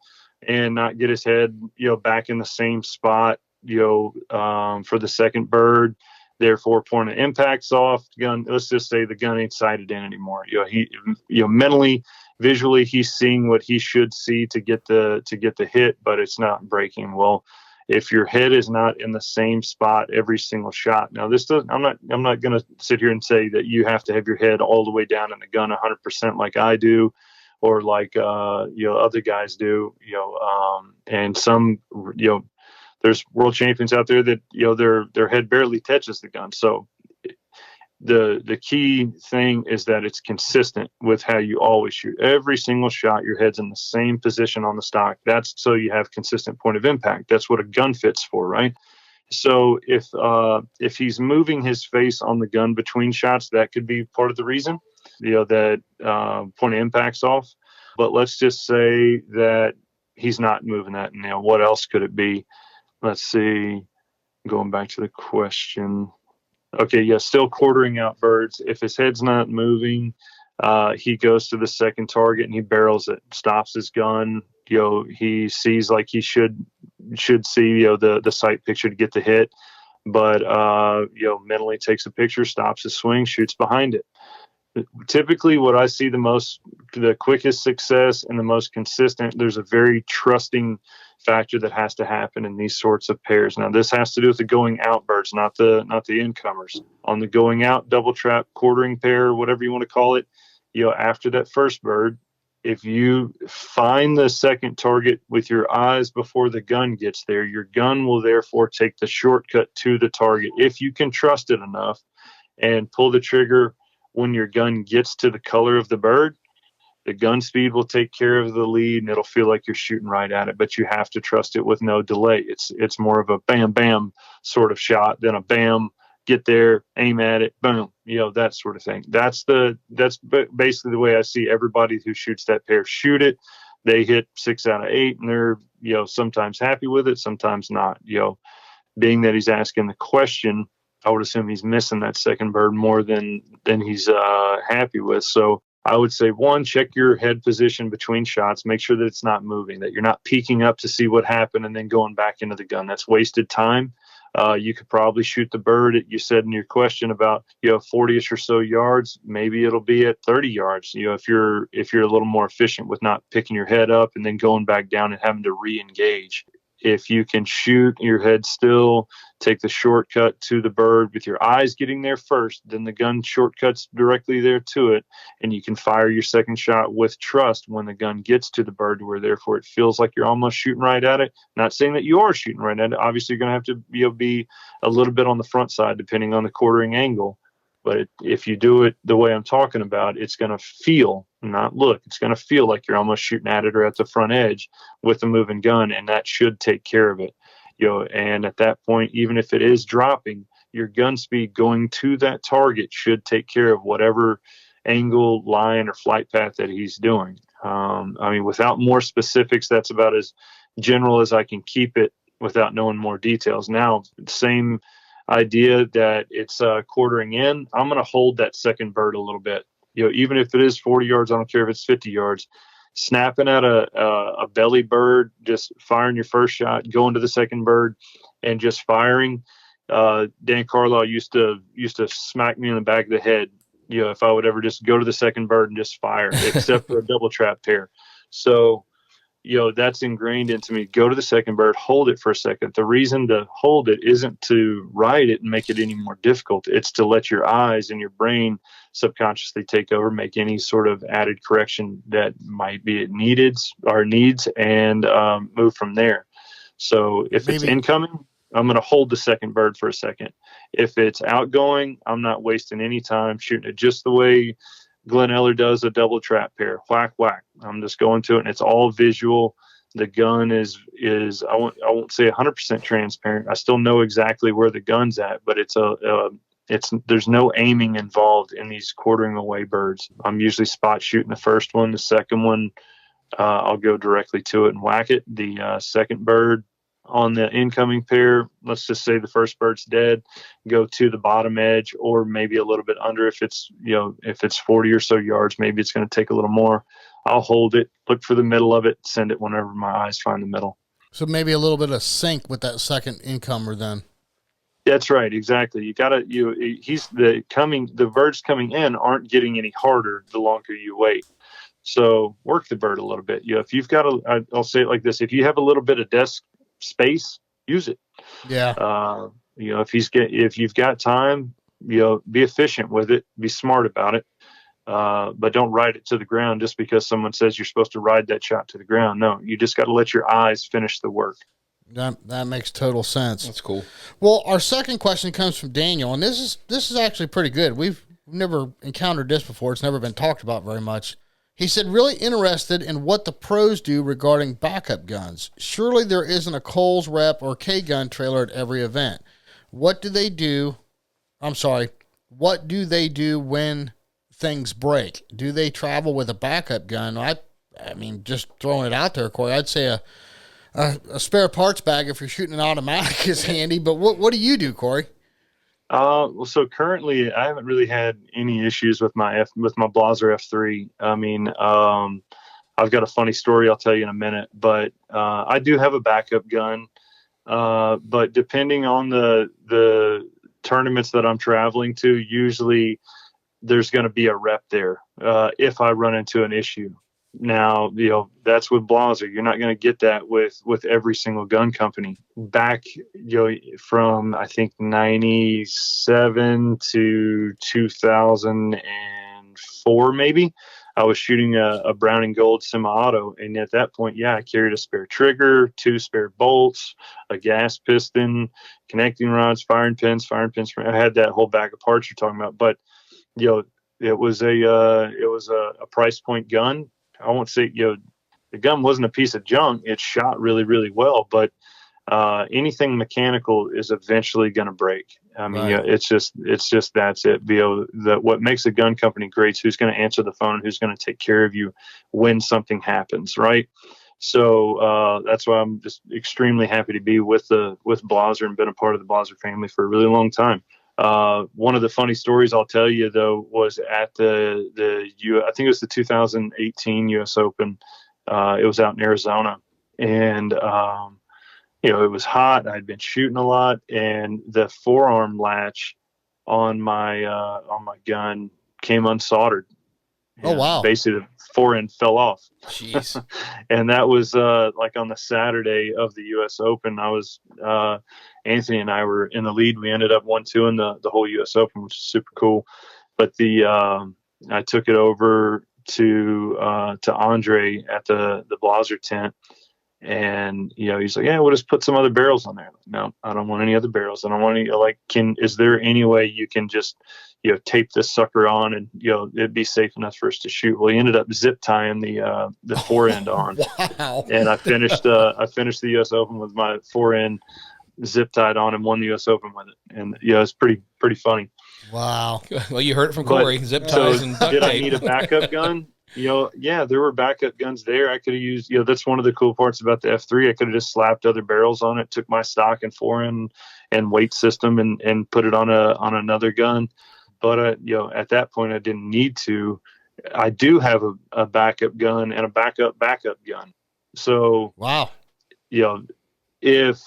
and not get his head back in the same spot for the second bird. Therefore, point of impact's off. Gun. Let's just say the gun ain't sighted in anymore. He mentally, visually, he's seeing what he should see to get the hit, but it's not breaking. Well, if your head is not in the same spot every single shot, now I'm not going to sit here and say that you have to have your head all the way down in the gun 100% like I do, or like other guys do. And some there's world champions out there that their head barely touches the gun. So the key thing is that it's consistent with how you always shoot. Every single shot, your head's in the same position on the stock. That's so you have consistent point of impact. That's what a gun fits for, right? So if he's moving his face on the gun between shots, that could be part of the reason, that point of impact's off. But let's just say that he's not moving that. And what else could it be? Let's see. Going back to the question. Okay, yeah, still quartering out birds. If his head's not moving, he goes to the second target and he barrels it, stops his gun. He sees like he should see, the sight picture to get the hit, but mentally takes a picture, stops his swing, shoots behind it. Typically, what I see the quickest success and the most consistent, there's a very trusting factor that has to happen in these sorts of pairs. Now, this has to do with the going out birds, not the incomers. On the going out double trap quartering pair, whatever you want to call it, after that first bird, if you find the second target with your eyes before the gun gets there, your gun will therefore take the shortcut to the target if you can trust it enough and pull the trigger when your gun gets to the color of the bird. The gun speed will take care of the lead and it'll feel like you're shooting right at it, but you have to trust it with no delay. It's more of a bam, bam sort of shot than a bam, get there, aim at it, boom, that sort of thing. That's basically the way I see everybody who shoots that pair shoot it. They hit 6 out of 8 and they're, sometimes happy with it, sometimes not. Being that he's asking the question, I would assume he's missing that second bird more than he's happy with. So I would say, one, check your head position between shots. Make sure that it's not moving, that you're not peeking up to see what happened and then going back into the gun. That's wasted time. You could probably shoot the bird, you said in your question, about 40ish or so yards. Maybe it'll be at 30 yards. If you're a little more efficient with not picking your head up and then going back down and having to re-engage. If you can shoot your head still, take the shortcut to the bird with your eyes getting there first, then the gun shortcuts directly there to it, and you can fire your second shot with trust when the gun gets to the bird, where therefore it feels like you're almost shooting right at it. Not saying that you are shooting right at it. Obviously, you're going to have to be a little bit on the front side depending on the quartering angle. But if you do it the way I'm talking about, it's going to feel, not look, it's going to feel like you're almost shooting at it or at the front edge with a moving gun, and that should take care of it. And at that point, even if it is dropping, your gun speed going to that target should take care of whatever angle, line, or flight path that he's doing. Without more specifics, that's about as general as I can keep it without knowing more details. Now, same idea that it's quartering in, I'm going to hold that second bird a little bit. Even if it is 40 yards, I don't care if it's 50 yards. Snapping at a belly bird, just firing your first shot, going to the second bird, and just firing. Dan Carlisle used to smack me in the back of the head, if I would ever just go to the second bird and just fire, except for a double trap pair. So, that's ingrained into me. Go to the second bird, hold it for a second. The reason to hold it isn't to ride it and make it any more difficult. It's to let your eyes and your brain subconsciously take over, make any sort of added correction that might be it needs, and move from there. So if it's incoming, I'm going to hold the second bird for a second. If it's outgoing, I'm not wasting any time shooting it just the way Glenn Eller does a double trap pair. Whack, whack. I'm just going to it, and it's all visual. The gun is I won't say 100% transparent. I still know exactly where the gun's at, but there's no aiming involved in these quartering away birds. I'm usually spot shooting the first one. The second one, I'll go directly to it and whack it. The second bird on the incoming pair, let's just say the first bird's dead, go to the bottom edge or maybe a little bit under. If it's 40 or so yards, maybe it's going to take a little more. I'll hold it, look for the middle of it, send it whenever my eyes find the middle. So maybe a little bit of sync with that second incomer then. That's right, exactly. The birds coming in aren't getting any harder the longer you wait. So work the bird a little bit. If you've got I'll say it like this: if you have a little bit of desk space, use it. Yeah. If you've got time, be efficient with it, be smart about it. But don't ride it to the ground just because someone says you're supposed to ride that shot to the ground. No, you just got to let your eyes finish the work. That makes total sense. That's cool. Well, our second question comes from Daniel, and this is actually pretty good. We've never encountered this before. It's never been talked about very much. He said, really interested in what the pros do regarding backup guns. Surely there isn't a Kohl's rep or K-gun trailer at every event. What do they do? What do they do when things break? Do they travel with a backup gun? I mean, just throwing it out there, Cory, I'd say a spare parts bag if you're shooting an automatic is handy. But what do you do, Cory? Well, so currently I haven't really had any issues with my Blaser F3. I mean, I've got a funny story I'll tell you in a minute, but I do have a backup gun. But depending on the tournaments that I'm traveling to, usually there's going to be a rep there if I run into an issue. Now, that's with Blaser. You're not going to get that with every single gun company. Back, from I think 97 to 2004, maybe, I was shooting a Brown and Gold semi-auto, and at that point, I carried a spare trigger, 2 spare bolts, a gas piston, connecting rods, firing pins. I had that whole bag of parts you're talking about, but it was a price point gun. I won't say, the gun wasn't a piece of junk. It shot really, really well, but anything mechanical is eventually going to break. I mean, Right. it's just that's it. What makes a gun company great is who's going to answer the phone, who's going to take care of you when something happens, right? So that's why I'm just extremely happy to be with Blaser and been a part of the Blaser family for a really long time. One of the funny stories I'll tell you though was at I think it was the 2018 US Open. It was out in Arizona, and it was hot. I'd been shooting a lot, and the forearm latch on my gun came unsoldered. Oh, wow. Basically the fore end fell off. Jeez. And that was like on the Saturday of the US Open. I was Anthony and I were in the lead. We ended up 1-2 in the whole US Open, which is super cool. But I took it over to Andre at the Blaser tent, and he's like, yeah, we'll just put some other barrels on there. No, I don't want any other barrels. I don't want any, is there any way you can just tape this sucker on and it'd be safe enough for us to shoot? Well, he ended up zip tying the fore end on. Wow. And I finished the US Open with my fore end zip tied on and won the US Open with it. And it's pretty funny. Wow. Well, you heard it from Cory. Zip ties and duct did tape. I need a backup gun? There were backup guns there. I could have used, that's one of the cool parts about the F3. I could have just slapped other barrels on it, took my stock and fore end and weight system and put it on another gun. But at that point, I didn't need to. I do have a backup gun and a backup gun. So, Wow. if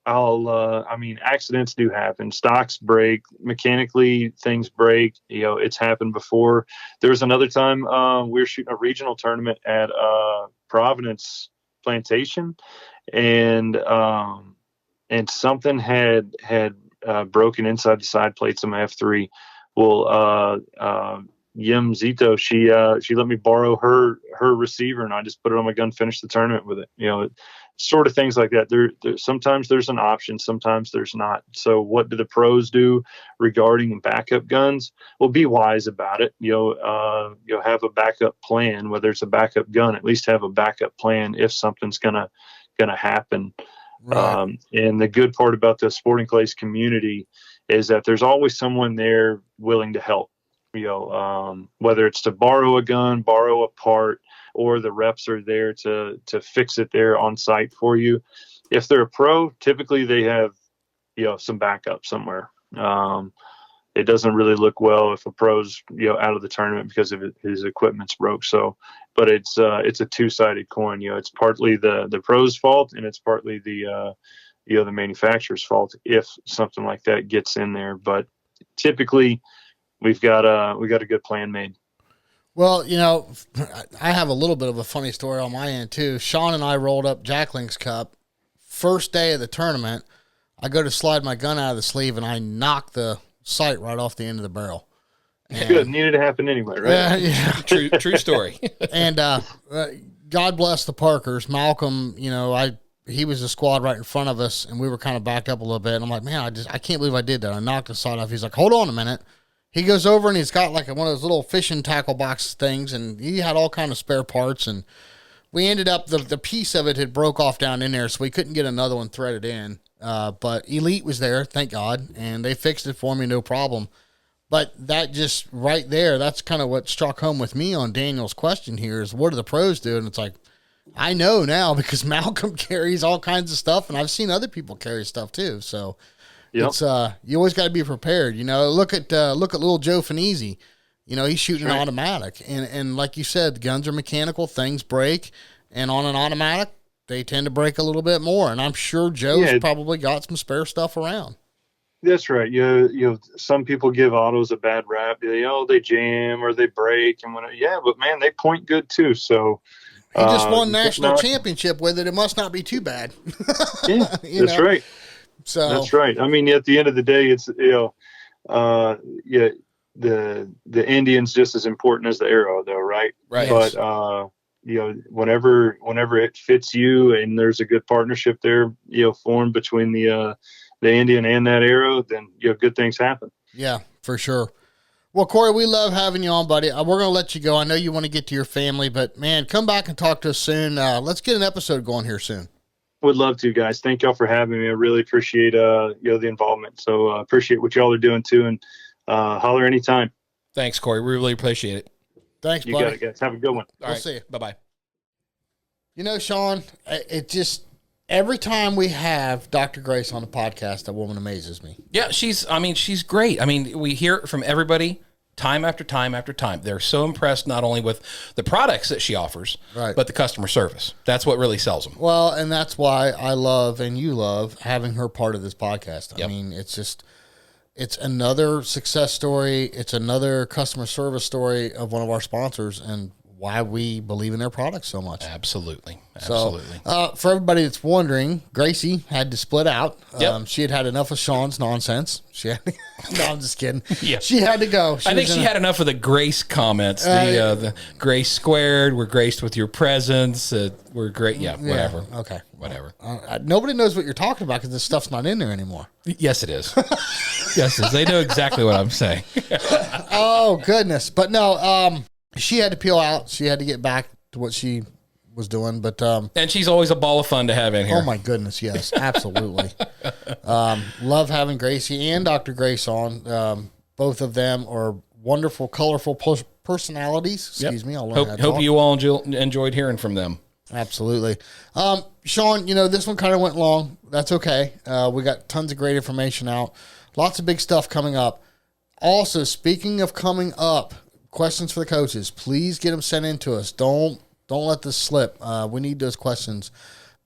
accidents do happen. Stocks break, mechanically things break. It's happened before. There was another time we were shooting a regional tournament at Providence Plantation, and something had broken inside the side plates of my F3. Well, Yim Zito, she let me borrow her receiver, and I just put it on my gun, finished the tournament with it. Sort of things like that. There sometimes there's an option, sometimes there's not. So what do the pros do regarding backup guns? Well, be wise about it. Have a backup plan, whether it's a backup gun, at least have a backup plan if something's gonna happen. Right. And the good part about the Sporting Clays community is that there's always someone there willing to help. Whether it's to borrow a gun, borrow a part, or the reps are there to fix it there on site for you. If they're a pro, typically they have, some backup somewhere. It doesn't really look well if a pro's, out of the tournament because of his equipment's broke. So, but it's a two-sided coin. It's partly the pro's fault, and it's partly the manufacturer's fault if something like that gets in there. But typically, we got a good plan made. Well, I have a little bit of a funny story on my end too. Sean and I rolled up Jackling's Cup. First day of the tournament, I go to slide my gun out of the sleeve, and I knock the sight right off the end of the barrel. And, good. Needed to happen anyway, right? Yeah. True story. And God bless the Parkers. Malcolm, I he was the squad right in front of us, and we were kind of backed up a little bit. And I'm like, man, I can't believe I did that. I knocked the side off. He's like, hold on a minute. He goes over and he's got like one of those little fishing tackle box things, and he had all kind of spare parts. And we ended up, the piece of it had broke off down in there, so we couldn't get another one threaded in. But Elite was there, thank God, and they fixed it for me, no problem. But that just right there, that's kind of what struck home with me on Daniel's question here is, what do the pros do? And it's like, I know now because Malcolm carries all kinds of stuff, and I've seen other people carry stuff too. So it's you always got to be prepared. You know, look at little Joe Finizzi. You know, he's shooting an automatic, and like you said, guns are mechanical, things break, and on an automatic, they tend to break a little bit more. And I'm sure Joe's probably got some spare stuff around. That's right. You know, some people give autos a bad rap. They jam or they break and whatever. Yeah, but man, they point good too. So he just won national championship with it. It must not be too bad. Yeah, that's right. So that's right. I mean, at the end of the day, it's the Indian's just as important as the arrow, though, right? Right. But whenever it fits you and there's a good partnership there, formed between the Indian and that arrow, then good things happen. Yeah, for sure. Well, Cory, we love having you on, buddy. We're going to let you go. I know you want to get to your family, but man, come back and talk to us soon. Let's get an episode going here soon. Would love to, guys. Thank y'all for having me. I really appreciate the involvement. So appreciate what y'all are doing too, and holler anytime. Thanks, Cory. We really appreciate it. Thanks, you buddy. got it, guys. Have a good one. We'll see you. Bye-bye. You know, Sean, it just every time we have Dr. Grace on the podcast, that woman amazes me. Yeah, she's great. I mean, we hear it from everybody time after time after time. They're so impressed not only with the products that she offers, but the customer service. That's what really sells them. Well, and that's why I love, and you love, having her part of this podcast. I mean, it's another success story. It's another customer service story of one of our sponsors, and why we believe in their products so much. Absolutely. So, for everybody that's wondering, Gracie had to split out. She had enough of Sean's nonsense. No, I'm just kidding. Yeah. She had to go. I think she had enough of the Grace comments. The Grace squared. We're graced with your presence. We're great. Yeah, whatever. Okay. Whatever. Nobody knows what you're talking about because this stuff's not in there anymore. Yes, it is. Yes, it is. They know exactly what I'm saying. Oh, goodness. But no, she had to peel out. She had to get back to what she was doing, but and she's always a ball of fun to have in here. Oh my goodness, yes, absolutely. Love having Gracie and Dr. Grace on. Both of them are wonderful, colorful personalities. Excuse me. I'll learn hope you all enjoyed hearing from them. Absolutely. Sean, this one kind of went long. That's okay. We got tons of great information out. Lots of big stuff coming up. Also, speaking of coming up, questions for the coaches. Please get them sent in to us. Don't let this slip. We need those questions.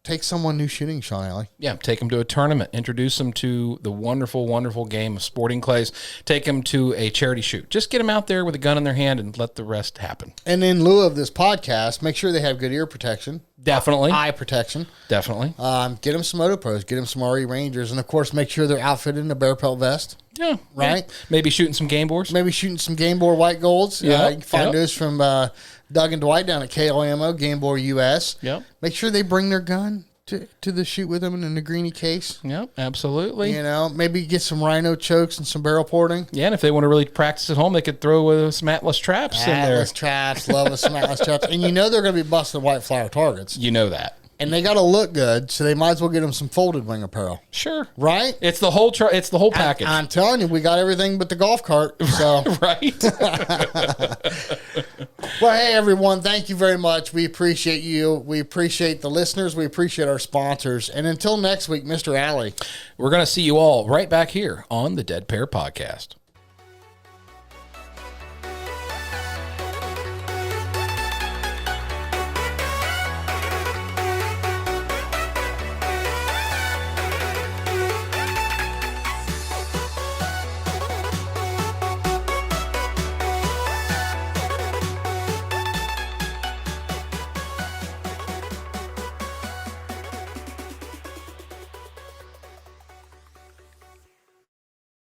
Take someone new shooting, Sean Alley. Yeah, take them to a tournament. Introduce them to the wonderful, wonderful game of sporting clays. Take them to a charity shoot. Just get them out there with a gun in their hand and let the rest happen. And in lieu of this podcast, make sure they have good ear protection. Definitely. Eye protection. Definitely. Get them some OtoPros. Get them some RE Rangers. And, of course, make sure they're outfitted in a bear pelt vest. Yeah. Right? Yeah. Maybe shooting some game bores. Maybe shooting some game bore white golds. Yeah. You can find those from Doug and Dwight down at KL Ammo, Game Bore US. Yep. Make sure they bring their gun to the shoot with them in a greeny case. Yep, absolutely. Maybe get some rhino chokes and some barrel porting. Yeah, and if they want to really practice at home, they could throw some Atlas traps in there. Atlas traps, love us some Atlas traps. And they're going to be busting white flower targets. You know that. And they got to look good, so they might as well get them some folded wing apparel. Sure. Right? It's the whole package. I'm telling you, we got everything but the golf cart. So. Right. Well, hey, everyone, thank you very much. We appreciate you. We appreciate the listeners. We appreciate our sponsors. And until next week, Mr. Alley. We're going to see you all right back here on the Dead Pair Podcast.